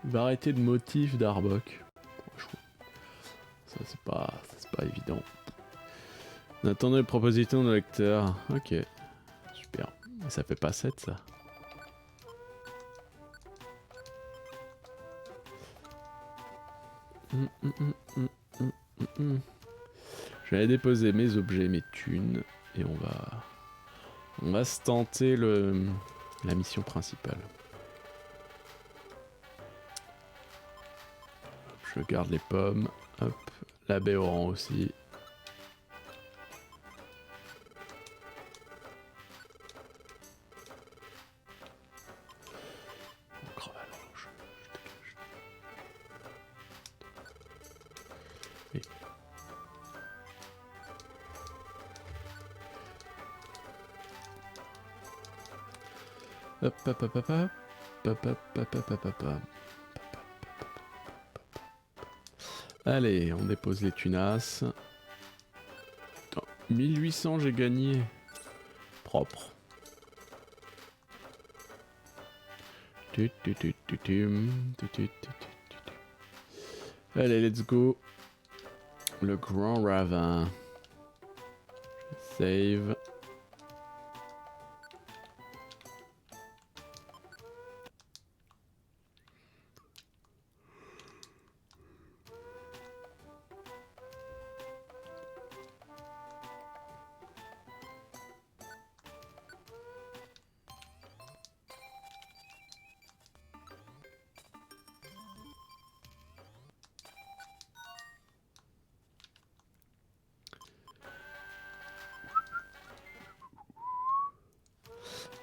Variété de motifs d'Arbok. Ça c'est pas évident. On attendait les propositions de lecteur. Ok. Super. Ça fait pas 7 ça. Je vais aller déposer mes objets, mes thunes. Et on va se tenter la mission principale. Hop, je garde les pommes. Hop, la baie au rang aussi. Hop, hop, hop, hop, hop. Hop, hop, hop, hop, hop, hop, hop. Allez, on dépose les tunasses. Attends, 1800 j'ai gagné. Propre. Allez, let's go. Le grand ravin. Save.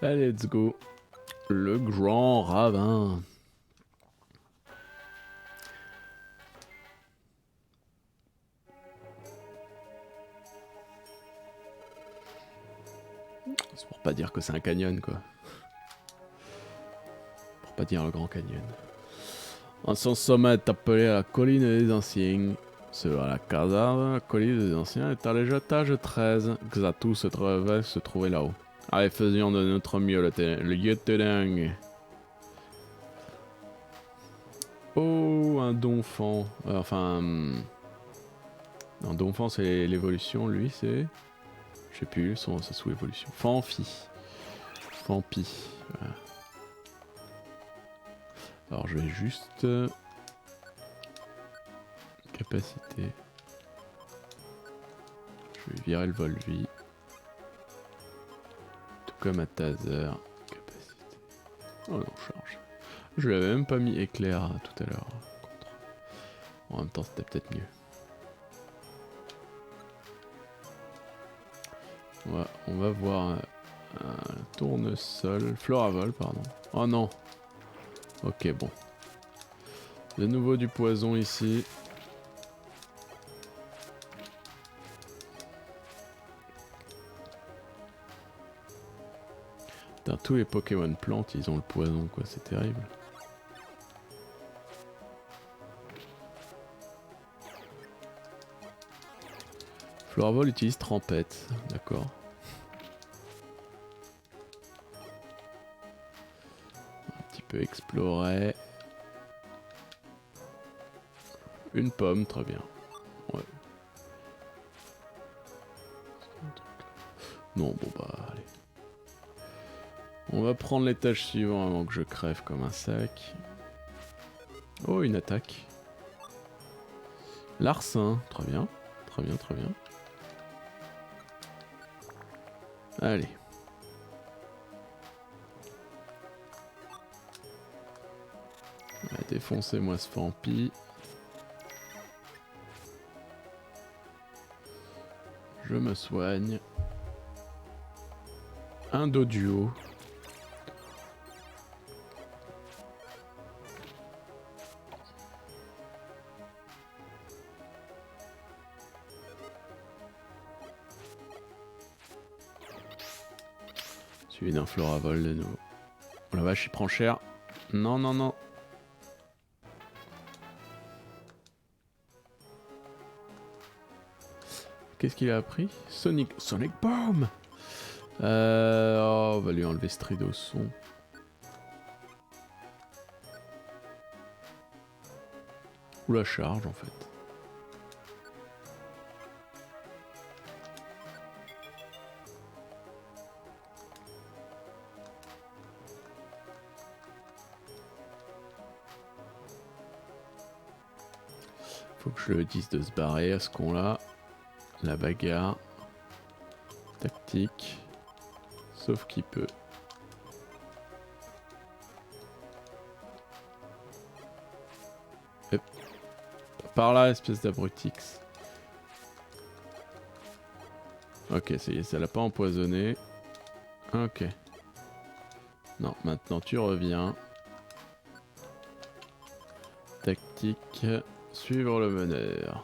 Allez, let's go. Le grand ravin. C'est pour pas dire que c'est un canyon, quoi. Pour pas dire le grand canyon. En son sommet est appelé la colline des anciens. Sur la caserne, la colline des anciens est à l'étage 13. Xatu se trouvait là-haut. Allez, faisions de notre mieux le lieu de dingue. Oh, un donphan. Enfin... Non, Donphan c'est l'évolution, lui c'est... Je sais plus, sa sous-évolution. Phanpy. Phanpy. Voilà. Alors je vais juste... Capacité. Je vais virer le Volvi. Tout comme à Taser. Capacité. Oh non, charge. Je l'avais même pas mis éclair tout à l'heure. En même temps c'était peut-être mieux. On va voir un tournesol. Floravol, pardon. Oh non. Ok, bon. De nouveau du poison ici. Putain, tous les Pokémon plantes, ils ont le poison, quoi. C'est terrible. Floravol utilise Trempette. D'accord. Un petit peu explorer. Une pomme, très bien. Ouais. Non, bon bah, allez. On va prendre l'étage suivant avant que je crève comme un sac. Oh, une attaque. Larcin, très bien. Très bien, très bien. Allez. Défoncez-moi ce Phanpy. Je me soigne. Un Doduo. Suivi d'un Floravol de nouveau. Oh la vache, il prend cher. Non, non, non. Qu'est-ce qu'il a appris? Sonic Boom. Oh, on va lui enlever Stridosson. Ou la charge en fait. Faut que je le dise de se barrer à ce con-là. La bagarre. Tactique. Sauf qu'il peut. Hop. Par là, espèce d'abrutix. Ok, ça y est, ça l'a pas empoisonné. Ok. Non, maintenant tu reviens. Tactique. Suivre le meneur.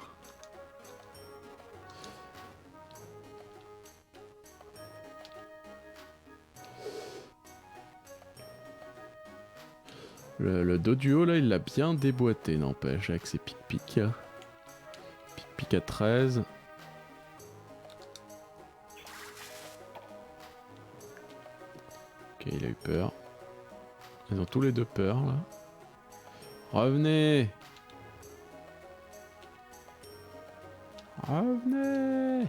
Le Doduo là, il l'a bien déboîté, n'empêche, avec ses pic-pic. Pic-pic à 13. Ok, il a eu peur. Ils ont tous les deux peur là. Revenez! Revenez!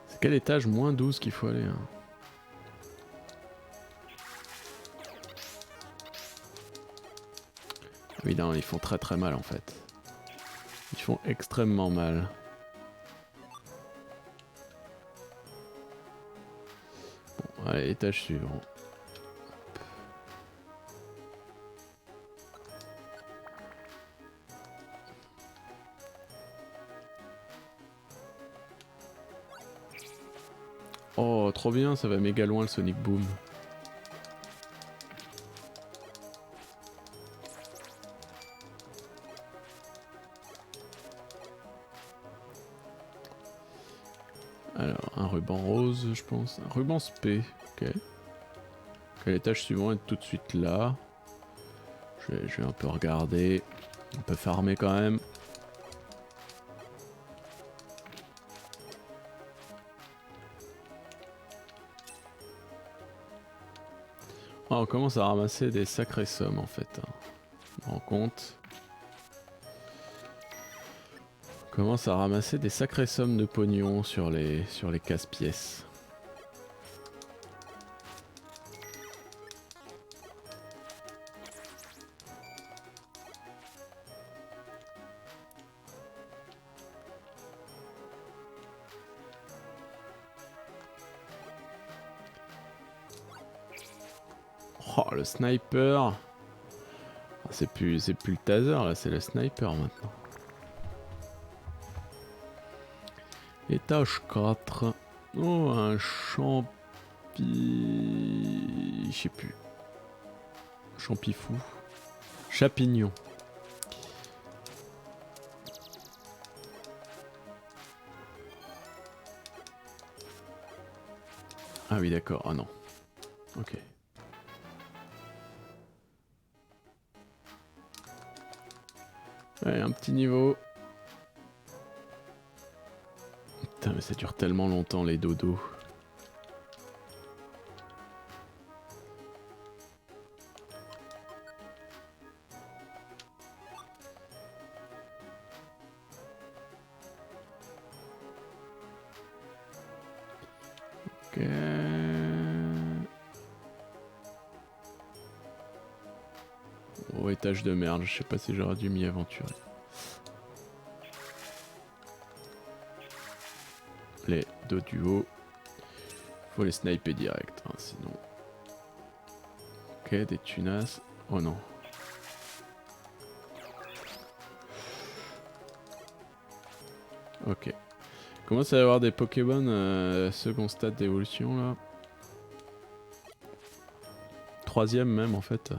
C'est quel étage? Moins 12 qu'il faut aller. Hein. Oui, non, ils font très très mal en fait. Ils font extrêmement mal. Bon, allez, étage suivant. Oh, trop bien, ça va méga loin le Sonic Boom. Alors, un ruban rose, je pense. Un ruban spé, ok. Ok, l'étage suivant est tout de suite là. Je vais un peu regarder. On peut farmer quand même. Oh, on commence à ramasser des sacrées sommes en fait. On me rend compte. On commence à ramasser des sacrées sommes de pognon sur les casse-pièces. Oh, le sniper. C'est plus le taser là, c'est le sniper maintenant. Étage 4. Oh, un champi... Je sais plus. Champifou. Chapignon. Ah oui d'accord, ah non. Ok. Ouais, un petit niveau. Putain mais ça dure tellement longtemps les dodos. Ok. Oh, étage de merde, je sais pas si j'aurais dû m'y aventurer. Les dos du haut. Faut les sniper direct, hein, sinon. Ok, des tunasses. Oh non. Ok. Commence à y avoir des Pokémon second stade d'évolution là. Troisième même en fait.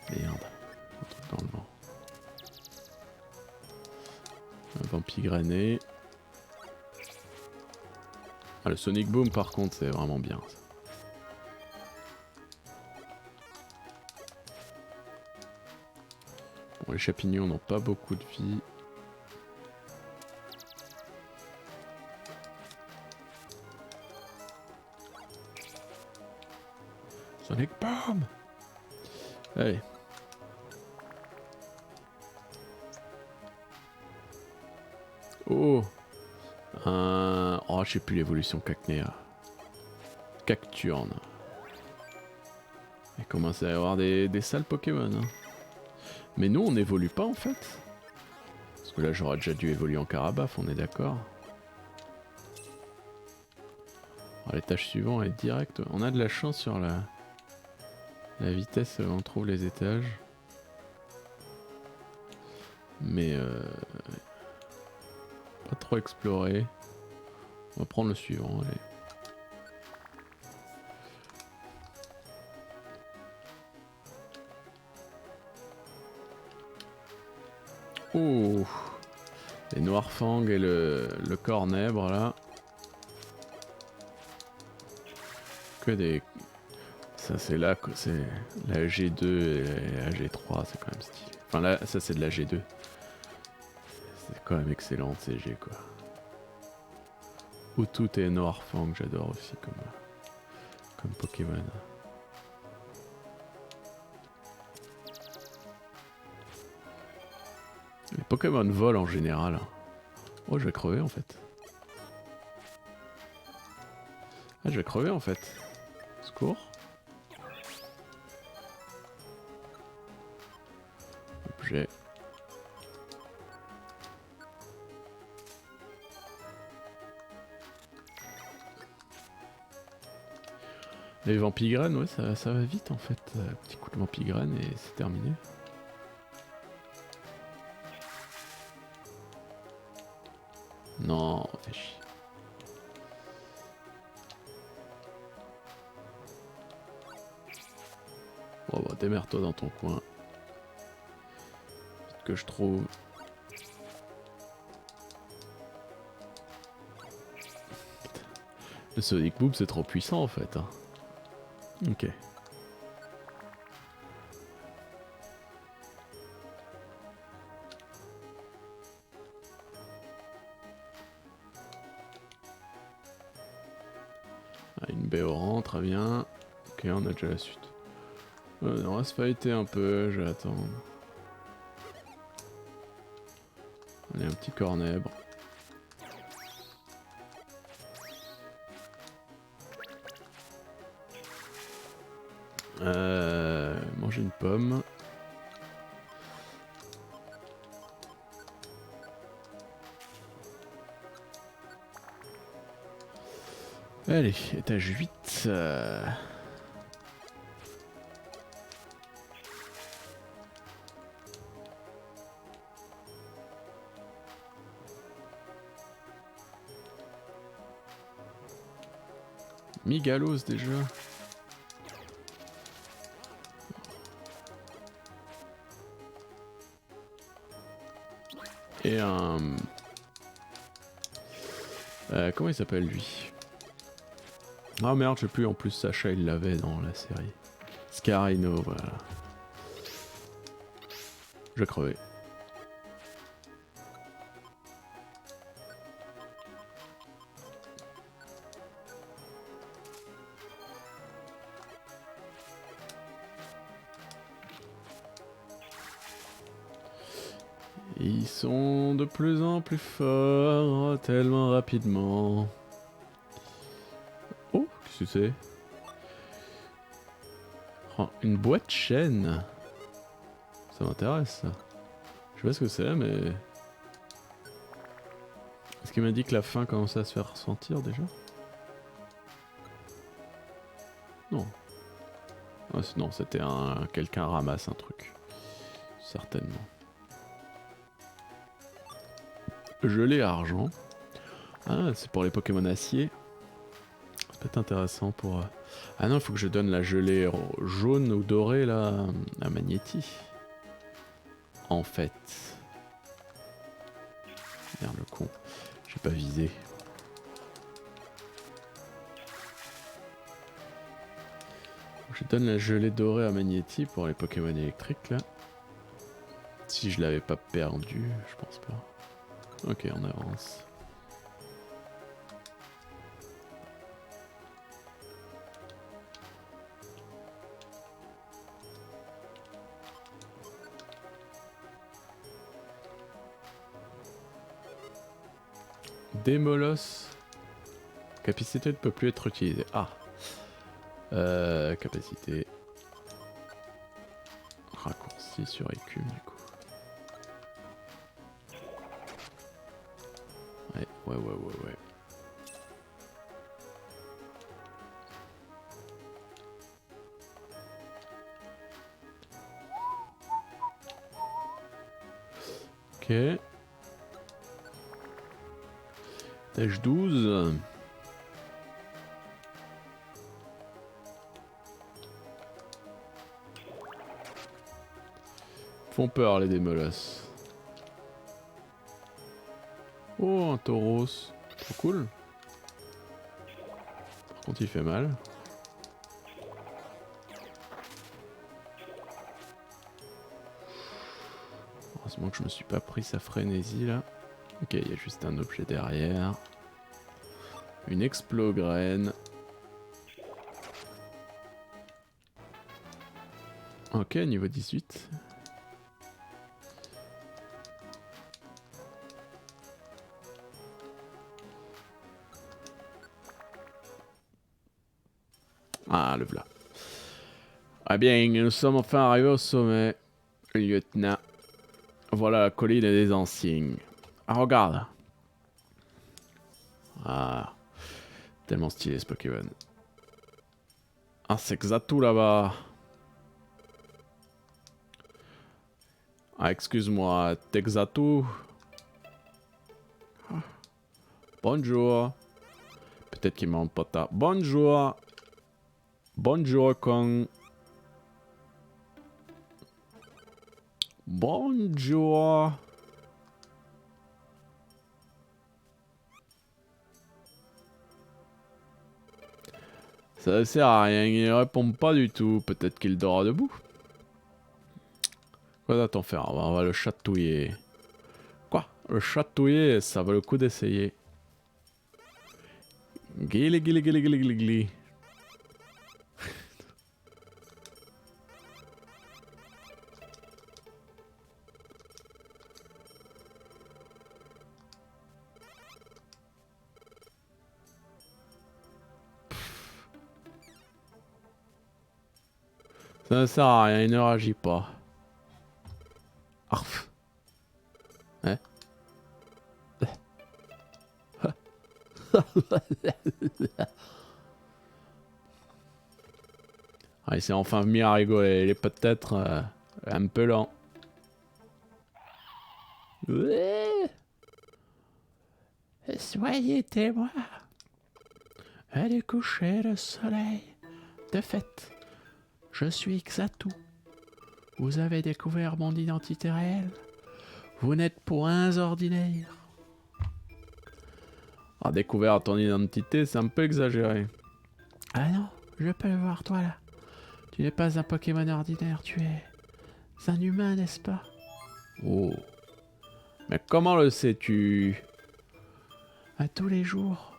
Merde. Un truc dans le vent. Un Vampigrané. Ah, le Sonic Boom par contre c'est vraiment bien ça. Bon, les champignons n'ont pas beaucoup de vie. Sonic Boom. Allez. Oh. Oh, je sais plus l'évolution Cacnea. Cacturne. Il commence à y avoir des sales Pokémon. Hein. Mais nous, on n'évolue pas en fait. Parce que là, j'aurais déjà dû évoluer en Carabaf, on est d'accord. L'étage suivant est direct. On a de la chance sur la vitesse où on trouve les étages. Mais pas trop exploré. On va prendre le suivant, allez. Oh, les Noirfang et le Cornèbre là. Que des... Ça c'est là, c'est la G2 et la G3, c'est quand même stylé. Enfin là, ça c'est de la G2. C'est quand même excellent CG quoi. Outout et Noirfang, j'adore aussi comme Pokémon. Les Pokémon volent en général. Oh, je vais crever en fait. Ah, je vais crever en fait. Secours. Objet. Les Vampigraines, ouais, ça va vite en fait. Petit coup de Vampigraine et c'est terminé. Non, fais chier. Bon bah démerde-toi dans ton coin. Vite que je trouve. Le Sonic Boom c'est trop puissant en fait. Hein. Ok. Ah, une Béoran, très bien. Ok, on a déjà la suite. On va se fighter un peu, je vais attendre. Allez, un petit cornèbre. Manger une pomme. Allez, étage 8. Migalos déjà. Et un... comment il s'appelle lui? Ah merde, je sais plus, en plus Sacha il l'avait dans la série. Scarino, voilà. Je vais crever. Ils sont de plus en plus forts, tellement rapidement. Oh, qu'est-ce que c'est? Oh, une boîte chaîne. Ça m'intéresse, ça. Je sais pas ce que c'est, mais... Est-ce qu'il m'a dit que la faim commençait à se faire ressentir, déjà? Non. Ah, non, c'était un... Quelqu'un ramasse un truc. Certainement. Gelée argent. Ah, c'est pour les Pokémon acier. Ça peut être intéressant pour... Ah non, il faut que je donne la gelée jaune ou dorée, là, à Magnéti. En fait. Merde, le con. J'ai pas visé. Je donne la gelée dorée à Magnéti pour les Pokémon électriques, là. Si je l'avais pas perdu, je pense pas. Ok, on avance. Démolos. Capacité ne peut plus être utilisée. Ah. Capacité. Raccourci sur écume du coup. Ouais. Ok. Étage 12. Font peur les démolos. Oh, un tauros. Trop cool. Par contre, il fait mal. Heureusement que je me suis pas pris sa frénésie là. Ok, il y a juste un objet derrière. Une explograine. Ok, niveau 18. Ah, le voilà. Ah bien, nous sommes enfin arrivés au sommet, lieutenant. Voilà la colline des insignes. Ah, regarde. Ah, tellement stylé ce Pokémon. Ah, c'est Xatu là-bas. Ah, excuse-moi, t'es Xatu? Bonjour. Peut-être qu'il m'en pas ta. Bonjour. Bonjour, con. Bonjour. Ça sert à rien, il ne répond pas du tout. Peut-être qu'il dort debout. Quoi va-t-on faire? On va le chatouiller. Quoi? Le chatouiller, ça vaut le coup d'essayer. Gili. Ça ne sert à rien, il ne réagit pas. Arf. Hein? Ah, il s'est enfin mis à rigoler, il est peut-être un peu lent. Ouais. Soyez témoins du coucher de soleil. De fait, je suis Xatu. Vous avez découvert mon identité réelle. Vous n'êtes point ordinaire. Ah, découvert ton identité, c'est un peu exagéré. Ah non, je peux le voir toi là. Tu n'es pas un Pokémon ordinaire, tu es un humain, n'est-ce pas? Oh. Mais comment le sais-tu? À tous les jours,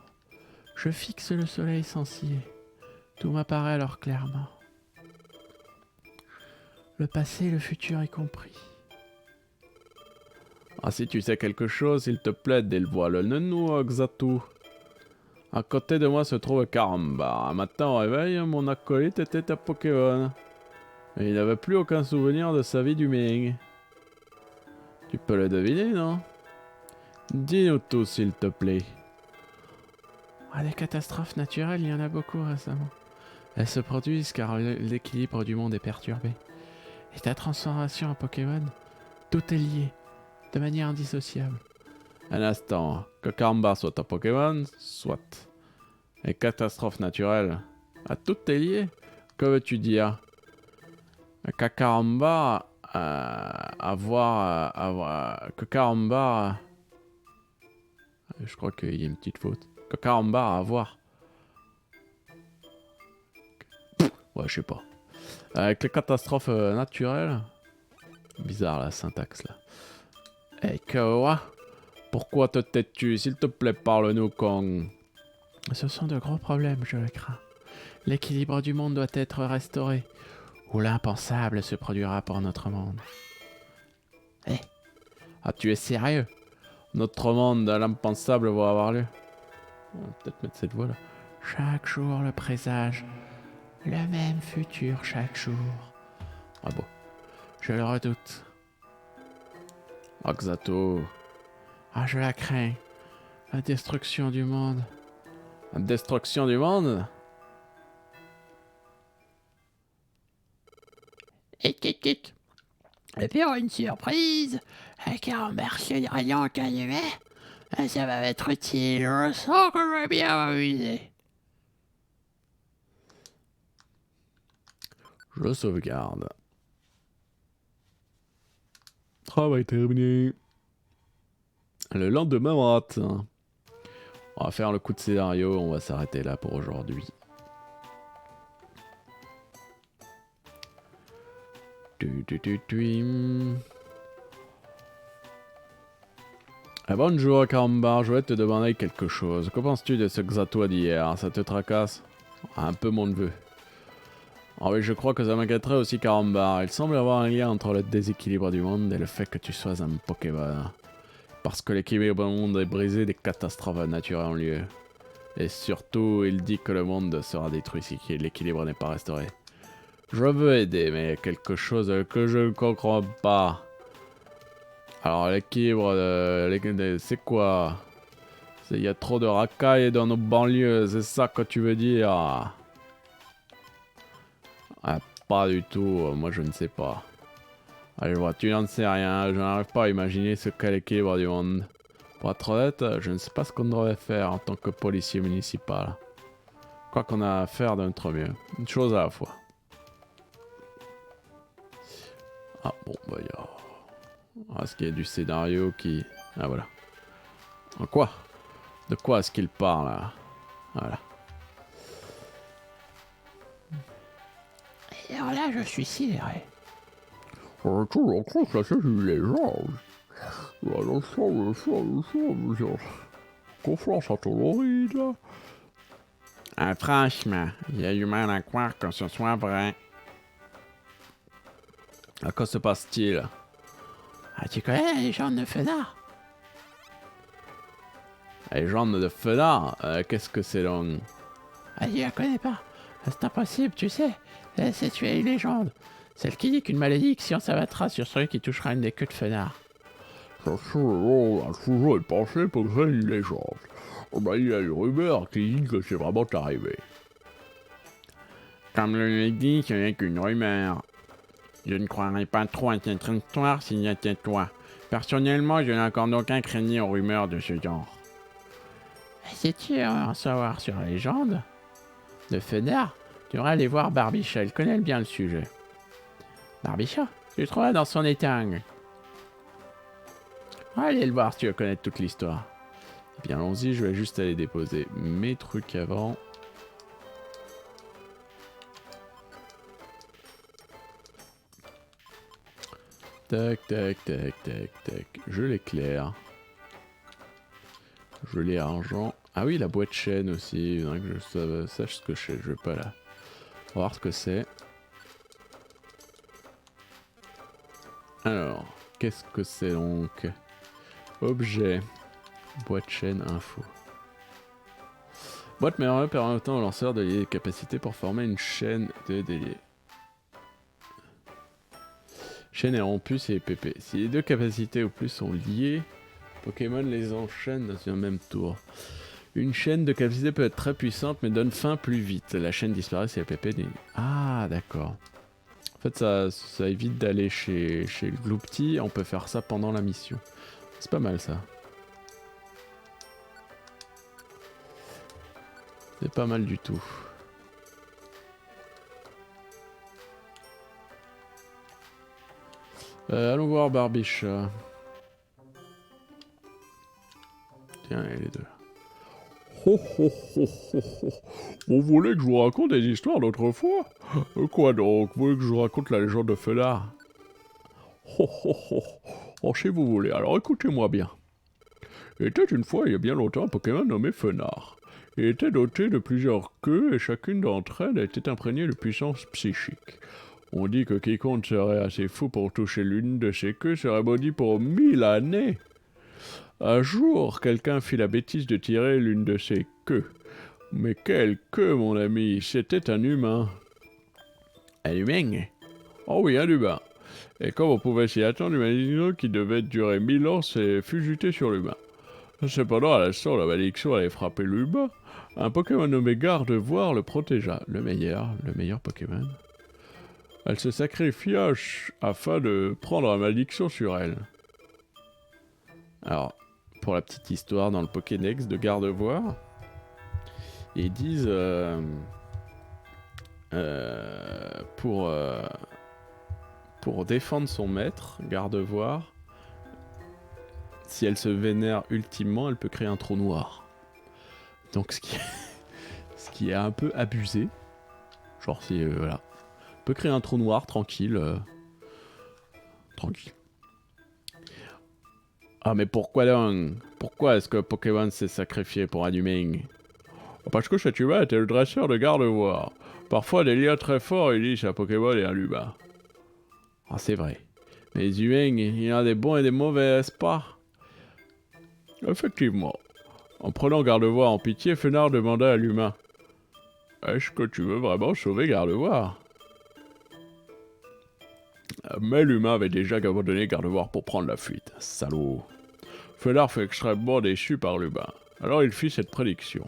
je fixe le soleil sans ciller. Tout m'apparaît alors clairement. Le passé et le futur y compris. Ah, si tu sais quelque chose, s'il te plaît, dévoile-le-nous, Xatu. À côté de moi se trouve Karamba. Un matin au réveil, mon acolyte était un Pokémon. Et il n'avait plus aucun souvenir de sa vie d'humain. Tu peux le deviner, non? Dis-nous tout, s'il te plaît. Ah, des catastrophes naturelles, il y en a beaucoup récemment. Elles se produisent car l'équilibre du monde est perturbé. Et ta transformation en Pokémon, tout est lié, de manière indissociable. Un instant, que Karamba soit un Pokémon, soit. Les catastrophes naturelles, à tout est lié? Que veux-tu dire? Que Karamba que Karamba, je crois qu'il y a une petite faute. Que Karamba à avoir. Ouais, je sais pas. Avec les catastrophes naturelles. Bizarre la syntaxe là. Et que ouais. Pourquoi te tais-tu? S'il te plaît, parle-nous, Kong. Ce sont de gros problèmes, je le crains. L'équilibre du monde doit être restauré, ou l'impensable se produira pour notre monde. Eh? Ah, tu es sérieux? Notre monde, l'impensable va avoir lieu. On va peut-être mettre cette voix-là. Chaque jour le présage, le même futur chaque jour. Ah bon, je le redoute. Ah, Xatu. Ah, je la crains. La destruction du monde. La destruction du monde? Hic. Et puis une surprise, car merci rien qu'animé, ça va être utile, je sens que je vais bien m'amuser. Je sauvegarde. Travail terminé. Le lendemain matin. On va faire le coup de scénario, on va s'arrêter là pour aujourd'hui. Ah, bonjour Karamba, je voulais te demander quelque chose. Que penses-tu de ce Xatu d'hier? Ça te tracasse? Un peu mon neveu. Ah oui, je crois que ça m'inquiéterait aussi Karamba. Il semble y avoir un lien entre le déséquilibre du monde et le fait que tu sois un Pokémon. Parce que l'équilibre du monde est brisé, des catastrophes naturelles ont lieu. Et surtout, il dit que le monde sera détruit si l'équilibre n'est pas restauré. Je veux aider, mais quelque chose que je ne comprends pas. Alors l'équilibre, c'est quoi? Il y a trop de racailles dans nos banlieues, c'est ça que tu veux dire? Ah, pas du tout, moi je ne sais pas. Allez, je vois, tu n'en sais rien, je n'arrive pas à imaginer ce qu'est l'équilibre du monde. Pour être honnête, je ne sais pas ce qu'on devrait faire en tant que policier municipal. Quoi qu'on a à faire de notre mieux, une chose à la fois. Ah bon, bah il y a... Ah, est-ce qu'il y a du scénario qui... Ah voilà. En quoi? De quoi est-ce qu'il parle là? Voilà. Et alors là, je suis sidéré. Confiance à ton là. Ah, franchement, il y a du mal à croire que ce soit vrai. À quoi se passe-t-il? Ah, tu connais les gens de Fenard? Les gens de Fenard? Qu'est-ce que c'est donc? Ah, tu la connais pas? C'est impossible, tu sais. C'est tuer une légende. Celle qui dit qu'une malédiction s'abattra sur celui qui touchera une des queues de Fenard. Ça se on a toujours une pensée pour que c'est une légende. Il y a une rumeur qui dit que c'est vraiment arrivé. Comme le mec dit, ce n'est qu'une rumeur. Je ne croirais pas trop à cette histoire s'il y était toi. Personnellement, je n'accorde aucun crédit aux rumeurs de ce genre. Si tu veux en savoir sur la légende de Fenard, tu devrais aller voir Barbicha, elle connaît bien le sujet. Barbicha, tu le trouveras dans son épingle. Allez le voir si tu veux connaître toute l'histoire. Eh bien, allons-y, je vais juste aller déposer mes trucs avant. Tac, tac, tac, tac, tac. Je l'éclaire. Je l'ai argent. Ah oui, la boîte chaîne aussi. Il faudrait que je sache ce que c'est. Je vais pas là. On va voir ce que c'est. Alors, qu'est-ce que c'est donc? Objet. Boîte chaîne info. Boîte merveilleuse permettant au lanceur de lier des capacités pour former une chaîne de déliés. Chaîne est rompue, c'est PP. Si les deux capacités ou plus sont liées, Pokémon les enchaîne dans un même tour. Une chaîne de capacité peut être très puissante mais donne fin plus vite. La chaîne disparaît si la PP n'est... Ah, d'accord. En fait, ça évite d'aller chez le Gloupti. On peut faire ça pendant la mission. C'est pas mal, ça. C'est pas mal du tout. Allons voir Barbicha. Tiens, les deux. Ho ho ho ho ho. Vous voulez que je vous raconte des histoires d'autrefois? Quoi donc? Vous voulez que je vous raconte la légende de Fenard? Ho ho ho. Oh, si vous voulez, alors écoutez-moi bien. Il était une fois, il y a bien longtemps, un Pokémon nommé Fenard. Il était doté de plusieurs queues et chacune d'entre elles était imprégnée de puissance psychique. On dit que quiconque serait assez fou pour toucher l'une de ces queues serait maudit pour 1000 années. Un jour, quelqu'un fit la bêtise de tirer l'une de ses queues. Mais quelle queue, mon ami, c'était un humain. Un humain? Oh oui, un humain. Et comme on pouvait s'y attendre, une malédiction qui devait durer 1000 ans fut jetée sur l'humain. Cependant, à l'instant où la malédiction allait frapper l'humain, un Pokémon nommé Gardevoir le protégea. Le meilleur Pokémon. Elle se sacrifia afin de prendre la malédiction sur elle. Alors, pour la petite histoire, dans le Pokédex de Gardevoir, ils disent pour défendre son maître, Gardevoir, si elle se vénère ultimement, elle peut créer un trou noir. Donc ce qui est un peu abusé. Genre si voilà. Elle peut créer un trou noir tranquille. Tranquille. Ah mais pourquoi donc? Pourquoi est-ce que Pokémon s'est sacrifié pour un humain? Parce que cet humain était le dresseur de Gardevoir. Parfois des liens très forts unissent un Pokémon et un humain. Ah c'est vrai. Mais les humains, il y en a des bons et des mauvais, n'est-ce pas? Effectivement. En prenant Gardevoir en pitié, Fenard demanda à l'humain: est-ce que tu veux vraiment sauver Gardevoir? Mais l'humain avait déjà abandonné Gardevoir pour prendre la fuite. Salaud. Fenard fut extrêmement déçu par l'humain. Alors il fit cette prédiction.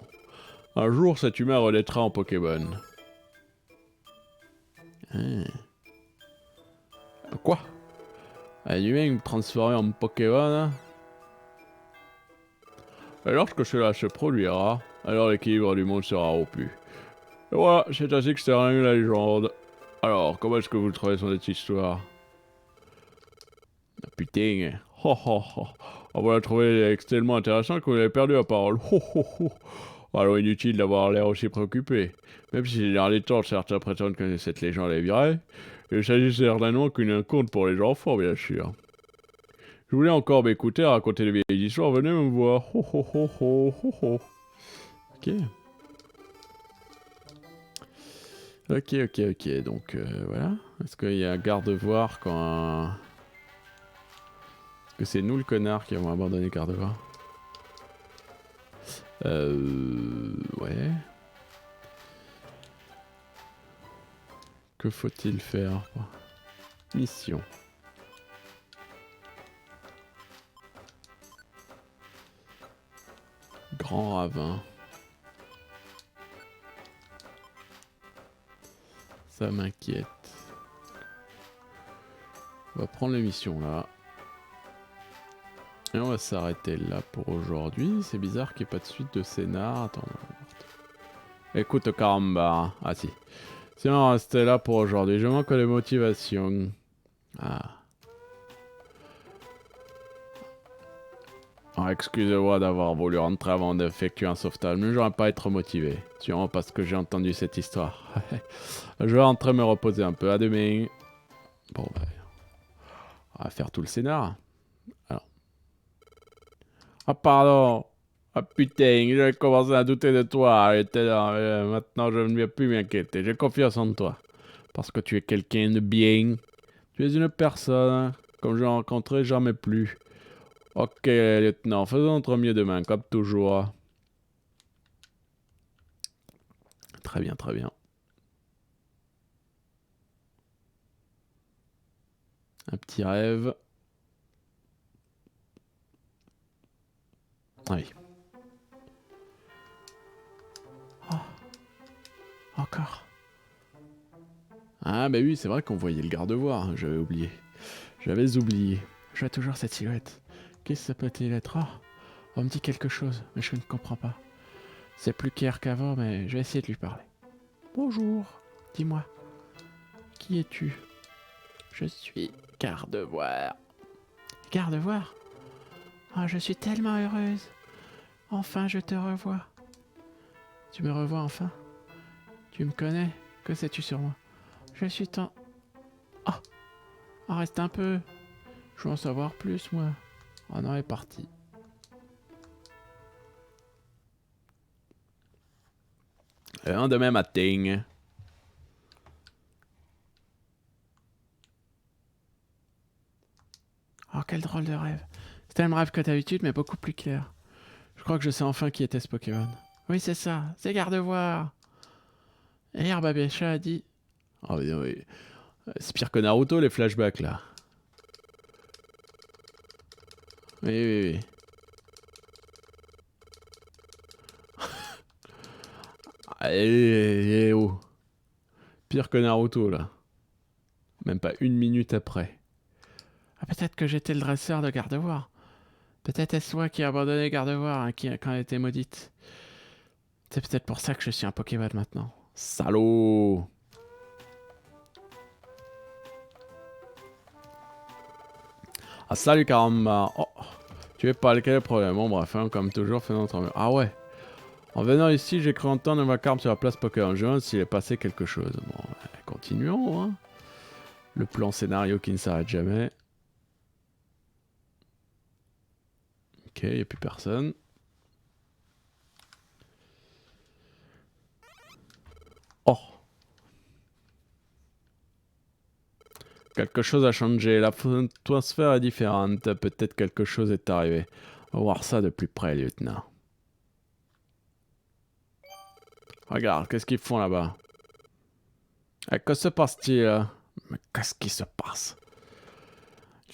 Un jour, cet humain renaîtra en Pokémon. Quoi? Un humain transformé en Pokémon? Et lorsque cela se produira, alors l'équilibre du monde sera rompu. Et voilà, c'est ainsi que se termine la légende. Alors, comment est-ce que vous trouvez cette histoire? Putain. Ho ho ho. On va la trouver tellement intéressante que vous avez perdu la parole. Ho ho ho. Alors inutile d'avoir l'air aussi préoccupé. Même si ces derniers temps certains prétendent que cette légende est vraie, il s'agit certainement qu'une conte pour les enfants, bien sûr. Je voulais encore m'écouter raconter des vieilles histoires, venez me voir. Ho ho ho ho ho ho. Ok. Ok. Donc voilà. Est-ce qu'il y a un Gardevoir quand... Est-ce que c'est nous le connard qui avons abandonné Gardevoir? Ouais. Que faut-il faire? Mission. Grand ravin. Ça m'inquiète. On va prendre l'émission là. Et on va s'arrêter là pour aujourd'hui. C'est bizarre qu'il n'y ait pas de suite de scénar. Attends. Écoute, caramba. Ah si. Si on restait là pour aujourd'hui. Je manque les motivations. Ah. Ah, excusez-moi d'avoir voulu rentrer avant d'effectuer un sauvetage, mais j'aurais pas être motivé. Sûrement parce que j'ai entendu cette histoire. Je vais rentrer me reposer un peu. À demain. Bon, bah, on va faire tout le scénar. Alors. Ah, pardon. Ah, putain, j'ai commencé à douter de toi. Maintenant, je ne vais plus m'inquiéter. J'ai confiance en toi. Parce que tu es quelqu'un de bien. Tu es une personne comme je n'ai rencontré jamais plus. Ok, lieutenant, faisons notre mieux demain, comme toujours. Très bien, très bien. Un petit rêve. Ah oui. Oh. Encore. Ah bah oui, c'est vrai qu'on voyait le garde-voir, hein, j'avais oublié. J'avais oublié. Je vois toujours cette silhouette. Qu'est-ce que ça peut-il être? Oh, on me dit quelque chose, mais je ne comprends pas. C'est plus clair qu'avant, mais je vais essayer de lui parler. Bonjour, dis-moi. Qui es-tu? Je suis garde-voir. Garde-voir? Oh, je suis tellement heureuse. Enfin, je te revois. Tu me revois enfin? Tu me connais? Que sais-tu sur moi? Je suis tant... Oh, reste un peu. Je veux en savoir plus, moi. Oh non, elle est partie. Le lendemain matin. Oh, quel drôle de rêve. C'était le même rêve que d'habitude, mais beaucoup plus clair. Je crois que je sais enfin qui était ce Pokémon. Oui, c'est ça. C'est Gardevoir. Et Herbe à Bécha a dit... Oh, mais oui. C'est pire que Naruto, les flashbacks, là. Oui, oui, oui. Allez, oh. Pire que Naruto, là. Même pas une minute après. Ah, peut-être que j'étais le dresseur de Gardevoir. Peut-être est-ce moi qui ai abandonné Gardevoir hein, quand elle était maudite. C'est peut-être pour ça que je suis un Pokémon maintenant. Salaud! Ah, salut Caramba! Oh, tu es pas quel est le problème? Bon, bref, hein, comme toujours, faisons notre mieux. Ah ouais! En venant ici, j'ai cru entendre un vacarme sur la place Pokémon. Je me demande s'il est passé quelque chose. Bon, continuons, hein. Le plan scénario qui ne s'arrête jamais. Ok, il n'y a plus personne. Oh! Quelque chose a changé. L'atmosphère est différente. Peut-être quelque chose est arrivé. On va voir ça de plus près, lieutenant. Regarde, qu'est-ce qu'ils font là-bas? Que se passe-t-il? Mais qu'est-ce qui se passe?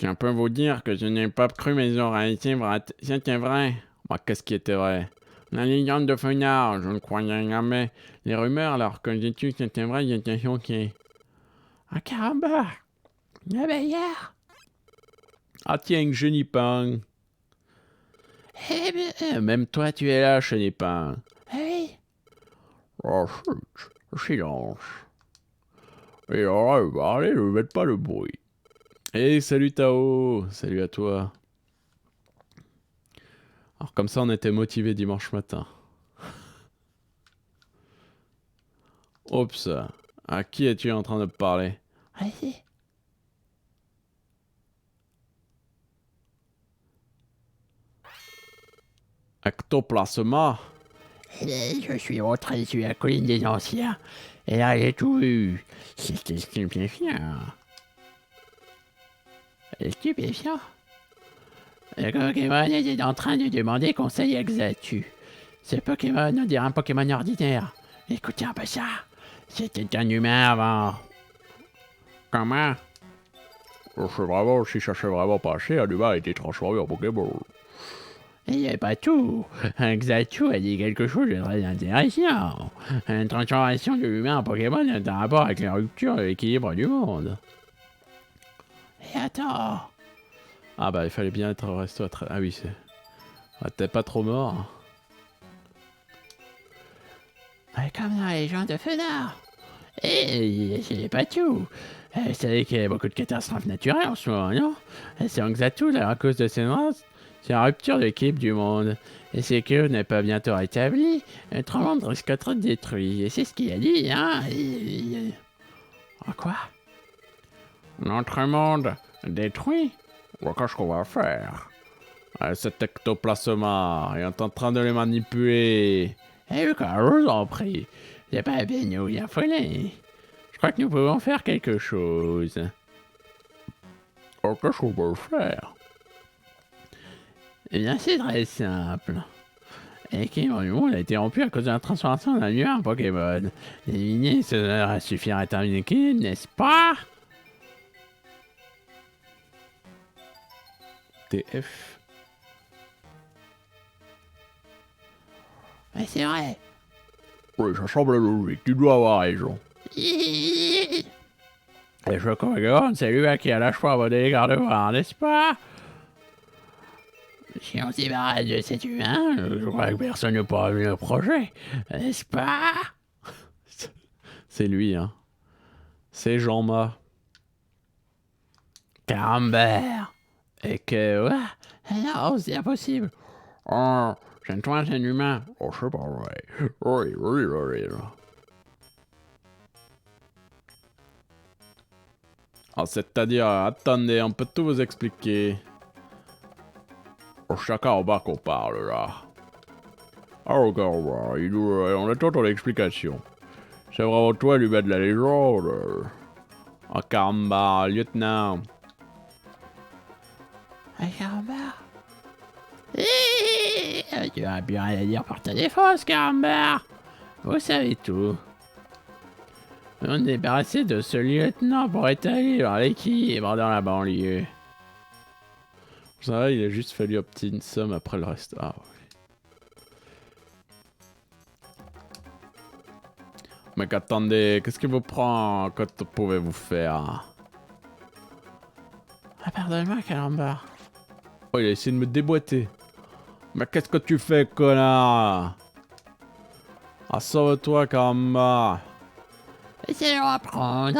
Je peux vous dire que je n'ai pas cru mes oreilles. C'était vrai. Moi, qu'est-ce qui était vrai? La légende de Fenard, je ne croyais jamais. Les rumeurs, alors que j'ai su que c'était vrai, j'étais choqué. Ah, caramba! La meilleure! Ah, tiens, Chenipan. Eh bien, même toi, tu es là, Chenipan. Oui. Oh, chut, silence. Et alors, allez, ne mettez pas le bruit. Hey, salut Tao, salut à toi. Alors comme ça on était motivé dimanche matin. Oups, à qui es-tu en train de parler? Vas-y. Ectoplasma. Je suis rentré sur la colline des anciens, et là j'ai tout vu. C'était stupéfiant. Stupéfiant? Le Pokémon était en train de demander conseil à Xatu. Ce Pokémon, on dirait un Pokémon ordinaire. Écoutez un peu ça. C'était un humain avant. Comment? Je sais vraiment, si ça s'est vraiment passé, un humain a été transformé en Pokémon. Il n'y a pas tout. Xatu a dit quelque chose de très intéressant. Une transformation de l'humain en Pokémon est un rapport avec la rupture de l'équilibre du monde. Et attends. Ah bah il fallait bien être resté à Ah oui, c'est... Ah, t'es pas trop mort. Comme dans les légendes de Fenard. Et c'est pas tout. Vous savez qu'il y a beaucoup de catastrophes naturelles en ce moment, non? C'est en Xatu, là, à cause de ces noirs, c'est la rupture de l'équilibre du monde. Et si l'équilibre n'est pas bientôt rétabli, notre monde risque d'être détruit. Et c'est ce qu'il a dit, hein? Quoi? Notre monde détruit? Qu'est-ce qu'on va faire? Cet ectoplasma est en train de les manipuler. Eh oui, quand je vous en prie. C'est pas bien nous y affoler. Je crois que nous pouvons faire quelque chose. Qu'est-ce qu'on peut faire? Eh bien, c'est très simple. L'équilibre du monde a été rompu à cause de la transformation d'un humain en Pokémon. L'éliminer, ça suffirait à terminer l'équilibre, n'est-ce pas? TF. Mais c'est vrai. Oui, ça semble logique, tu dois avoir raison. Et je Pokémon, c'est lui qui a la choix à des garde-voir, n'est-ce pas? Si on se débarrasse de cet humain, je crois que personne ne pourra venir au projet, n'est-ce pas? C'est lui, hein. C'est Jean-Ma. Carambert. Et que... Ouais. Non, c'est impossible. Oh, c'est toi, c'est un humain. Oh, c'est pas vrai. Oui. Ah, c'est-à-dire, attendez, on peut tout vous expliquer. Oh, chacun au bas qu'on parle, là. Ah, regarde, on attend ton explication. C'est vraiment toi l'humain de la légende. Oh, caramba, lieutenant. Carambert. Tu as bien rien à dire pour ta défense, Carambert. Vous savez tout. On est débarrassé de ce lieutenant pour établir l'équilibre dans la banlieue. Ça va, il a juste fallu obtenir une somme après le reste. Ah oui. Mais attendez, qu'est-ce qui vous prend? Que pouvez-vous faire? Ah, pardonne-moi, Carambert. Oh, il a essayé de me déboîter. Mais qu'est-ce que tu fais, connard? Ah, sauve-toi, caramba. Essayons d'apprendre.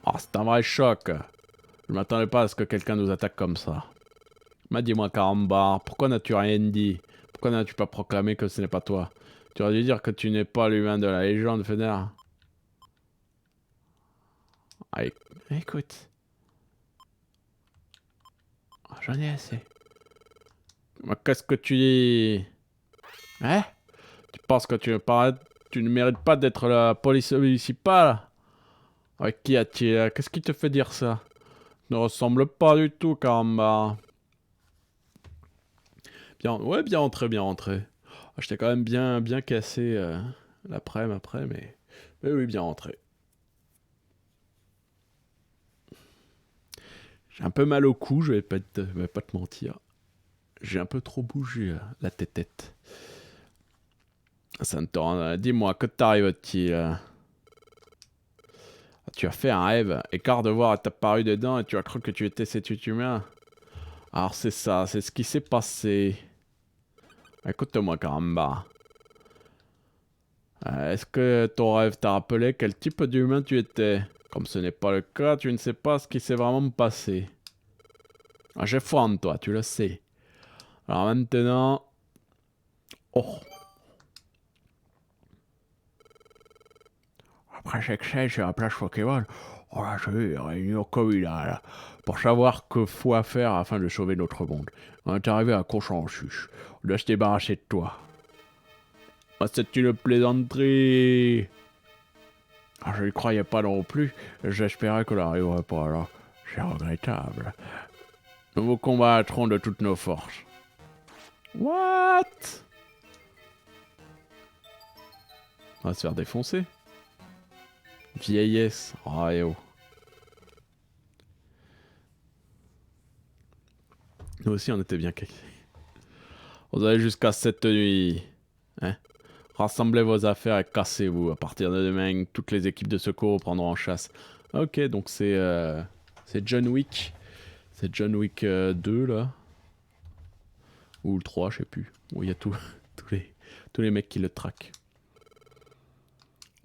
Oh, c'est un vrai choc. Je m'attendais pas à ce que quelqu'un nous attaque comme ça. Mais dis-moi, caramba, pourquoi n'as-tu rien dit? Pourquoi n'as-tu pas proclamé que ce n'est pas toi? Tu aurais dû dire que tu n'es pas l'humain de la légende, Fenner. Ah, Écoute. J'en ai assez. mais qu'est-ce que tu dis? Hein? Tu penses que tu ne mérites pas d'être la police municipale? Avec qui as-tu... Qu'est-ce qui te fait dire ça? Tu ne ressemble pas du tout, caramba. Bien rentré, bien rentré. Ah, j'étais quand même bien cassé l'après-midi après, mais oui, bien rentré. J'ai un peu mal au cou, je vais pas te mentir. J'ai un peu trop bougé la tête. Ça ne te rend... Dis-moi, que t'arrive-t-il? Tu as fait un rêve, et quart de voir est apparu dedans et tu as cru que tu étais cet humain. Alors c'est ça, c'est ce qui s'est passé. Écoute-moi, caramba. Est-ce que ton rêve t'a rappelé quel type d'humain tu étais? Comme ce n'est pas le cas, tu ne sais pas ce qui s'est vraiment passé. J'ai foi en toi, tu le sais. Alors maintenant... Oh. Après chaque chaîne sur la plage Pokémon, oh là, j'ai eu une réunion communale pour savoir que faut faire afin de sauver notre monde. On est arrivé à un consensus. On doit se débarrasser de toi. Oh, c'est une plaisanterie. Ah, je ne croyais pas non plus. J'espérais qu'on n'arriverait pas là. C'est regrettable. Nous vous combattrons de toutes nos forces. What? On va se faire défoncer. Vieillesse. Oh, eh oh. Nous aussi, on était bien caqués. Vous avez jusqu'à cette nuit. Hein? Rassemblez vos affaires et cassez-vous. À partir de demain, toutes les équipes de secours prendront en chasse. Ok, donc c'est John Wick. C'est John Wick 2, là. Ou le 3, je sais plus. Où il y a tous les mecs qui le traquent.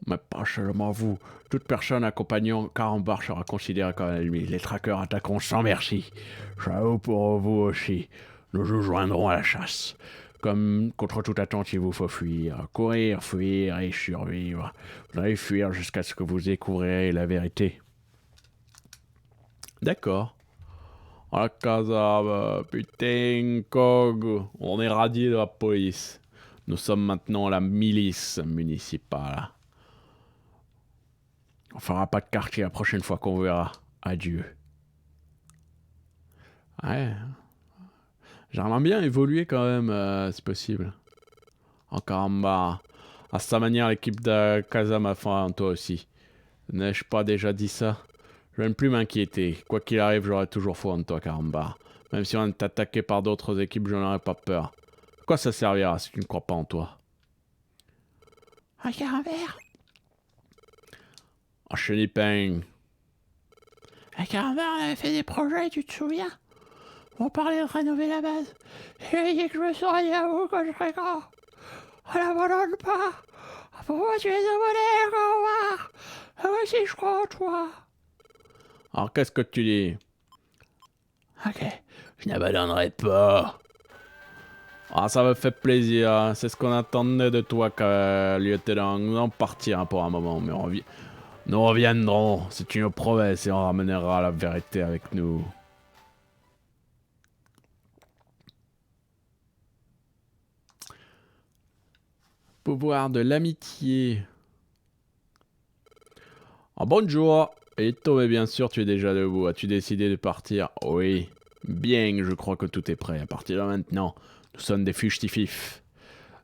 Mais pas seulement vous. Toute personne accompagnant Carambar sera considérée comme ennemi. Les traqueurs attaqueront sans merci. Ciao pour vous aussi. Nous nous joindrons à la chasse. Comme contre toute attente, il vous faut fuir. Courir, fuir et survivre. Vous allez fuir jusqu'à ce que vous découvriez la vérité. D'accord. À la casa, putain, Cog. On est radié de la police. Nous sommes maintenant la milice municipale. On fera pas de quartier la prochaine fois qu'on verra. Adieu. Ouais. J'aimerais bien évoluer quand même, si possible. En caramba. À sa manière, l'équipe de Casa m'a fait en toi aussi. N'ai-je pas déjà dit ça? Je ne vais plus m'inquiéter. Quoi qu'il arrive, j'aurai toujours foi en toi, caramba. Même si on est attaqué par d'autres équipes, je n'aurai pas peur. À quoi ça servira si tu ne crois pas en toi? Regarde un verre. Ah, Chenipeng. Avec Armand, on avait fait des projets, tu te souviens? On parlait de rénover la base. J'ai dit que je me serais à vous quand je serais grand. On l'abandonne pas. Pour moi, tu es un modèle, Armand. Moi aussi, je crois en toi. Alors, qu'est-ce que tu dis? Ok, je n'abandonnerai pas. Ah, ça me fait plaisir. Hein. C'est ce qu'on attendait de toi, lieutenant. Nous allons partir pour un moment, mais nous reviendrons. C'est une promesse et on ramènera la vérité avec nous. Pouvoir de l'amitié. Ah, bonjour. Et Tom, bien sûr, tu es déjà debout. As-tu décidé de partir? Oui. Bien, je crois que tout est prêt. À partir de maintenant, nous sommes des fugitifs.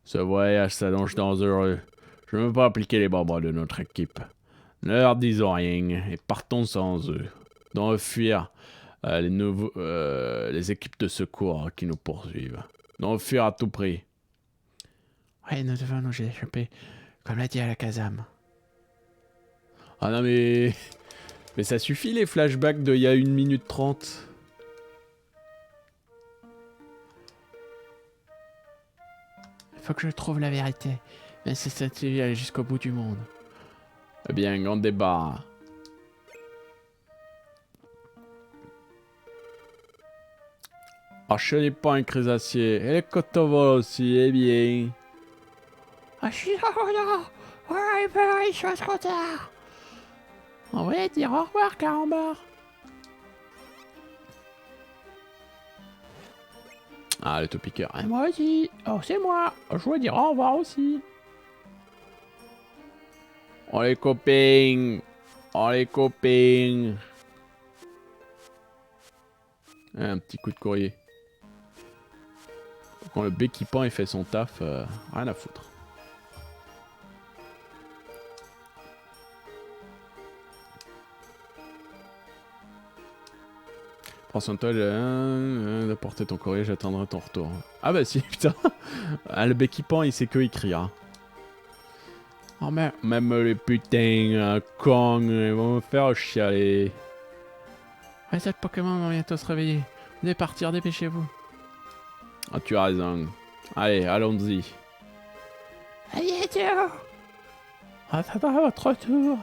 Ce voyage s'annonce dangereux. Je ne veux pas appliquer les membres de notre équipe. Ne leur disons rien et partons sans eux. Nous devons fuir les équipes de secours qui nous poursuivent. Nous devons fuir à tout prix. Ouais, nous devons nous échapper, comme l'a dit à la Kazam. Ah non mais... Mais ça suffit les flashbacks d'il y a 1 minute 30. Il faut que je trouve la vérité. Mais c'est ça, tu aller jusqu'au bout du monde. Eh bien, grand débat. Ah, je n'ai pas un crésacier. Et les cotovol aussi, eh bien. Ah, je suis là. Voilà, il peut arriver, je suis trop tard. On va dire au revoir, Carambar. Ah, le topiqueur. Et moi aussi. Oh, c'est moi. Je voulais dire au revoir aussi. Oh les copains. Oh les copains. Un petit coup de courrier. Quand le béquipant il fait son taf, rien à foutre. Prends soin de toi, d'apporter ton courrier, j'attendrai ton retour. Ah bah si, putain. Ah, le béquipant il sait que écrire. Oh merde. Même les putains cons, ils vont me faire chialer. Ouais, cette Pokémon vont bientôt se réveiller. Vous devez partir, dépêchez-vous. Ah, tu as raison. Allez, allons-y. Allez, Dieu. Attendez votre retour.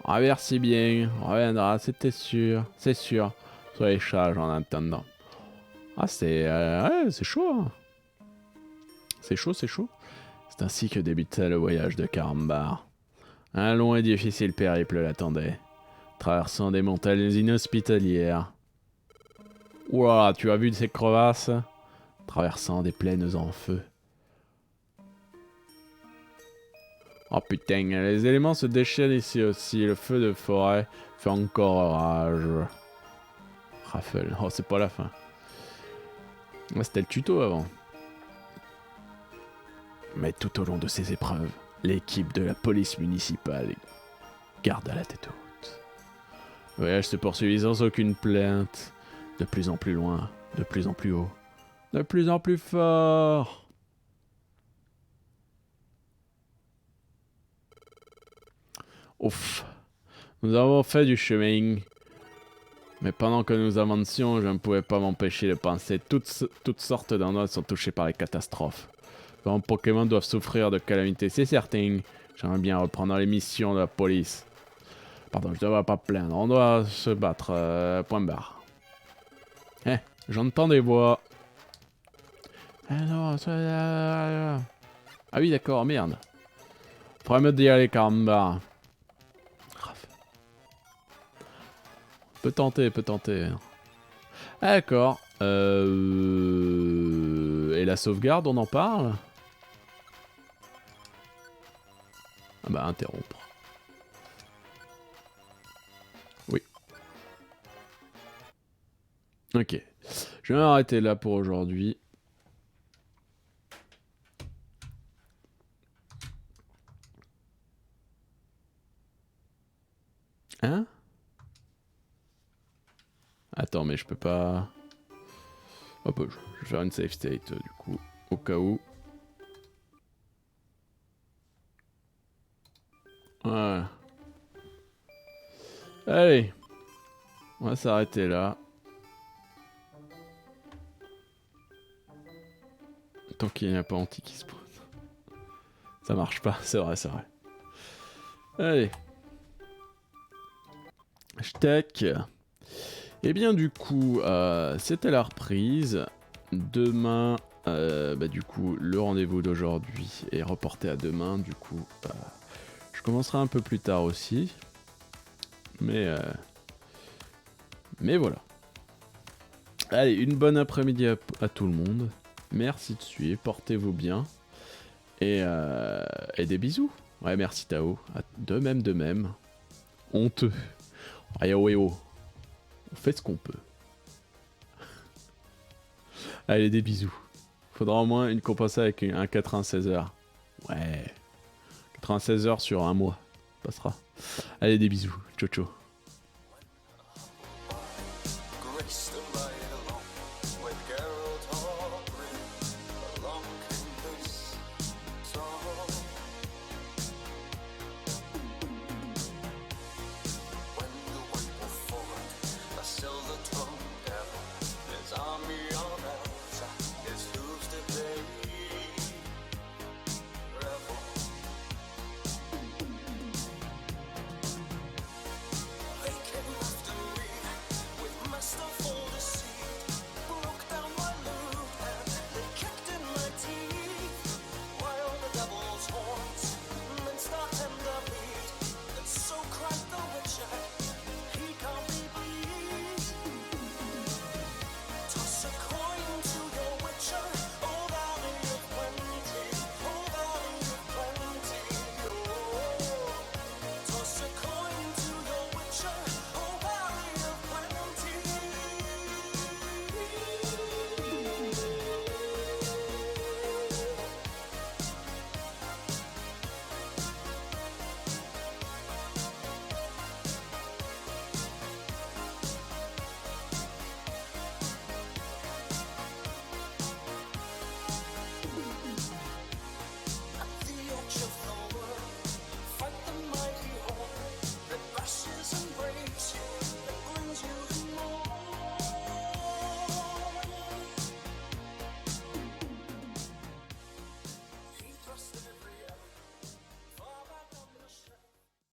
Ah, merci bien. On reviendra, c'était sûr. C'est sûr. Soyez sage en attendant. Ah, c'est ouais, c'est chaud. Hein. C'est chaud, c'est chaud. C'est ainsi que débutait le voyage de Carambar. Un long et difficile périple l'attendait, traversant des montagnes inhospitalières. Ouah, tu as vu ces crevasses? Traversant des plaines en feu. Oh putain, les éléments se déchaînent ici aussi. Le feu de forêt fait encore rage. Raffle. Oh, c'est pas la fin. Ouais, c'était le tuto avant. Mais tout au long de ces épreuves, L'équipe de la police municipale garde à la tête haute. Le voyage se poursuit sans aucune plainte. De plus en plus loin, de plus en plus haut, de plus en plus fort. Ouf. Nous avons fait du chemin. Mais pendant que nous avancions, je ne pouvais pas m'empêcher de penser. Toutes sortes d'endroits sont touchés par les catastrophes. Quand Pokémon doivent souffrir de calamités, c'est certain. J'aimerais bien reprendre les missions de la police. Pardon, je ne devrais pas plaindre. On doit se battre. Point barre. Eh, j'entends des voix. Ah non, ça... Ah oui, d'accord, merde. Faudrait me dire les carambars. Peut tenter. Ah, d'accord. Et la sauvegarde, on en parle? Ah bah, interrompre. Oui. Ok. Je vais m'arrêter là pour aujourd'hui. Hein? Attends, mais je peux pas... Hop, je vais faire une save state, du coup, au cas où. Voilà. Allez. On va s'arrêter là. Tant qu'il n'y a pas anti qui spawn. Ça marche pas, c'est vrai. Allez. Hashtag. Et bien du coup, c'était la reprise. Demain, du coup, le rendez-vous d'aujourd'hui est reporté à demain. Du coup, je commencerai un peu plus tard aussi. Mais voilà. Allez, une bonne après-midi à tout le monde. Merci de suivre, portez-vous bien. Et des bisous. Ouais, merci Tao. De même. Honteux. Oh. On fait ce qu'on peut. Allez, des bisous. Faudra au moins une compenser avec un 96 heures. Ouais. 96 heures sur un mois. Passera. Allez, des bisous. Ciao. Graced the light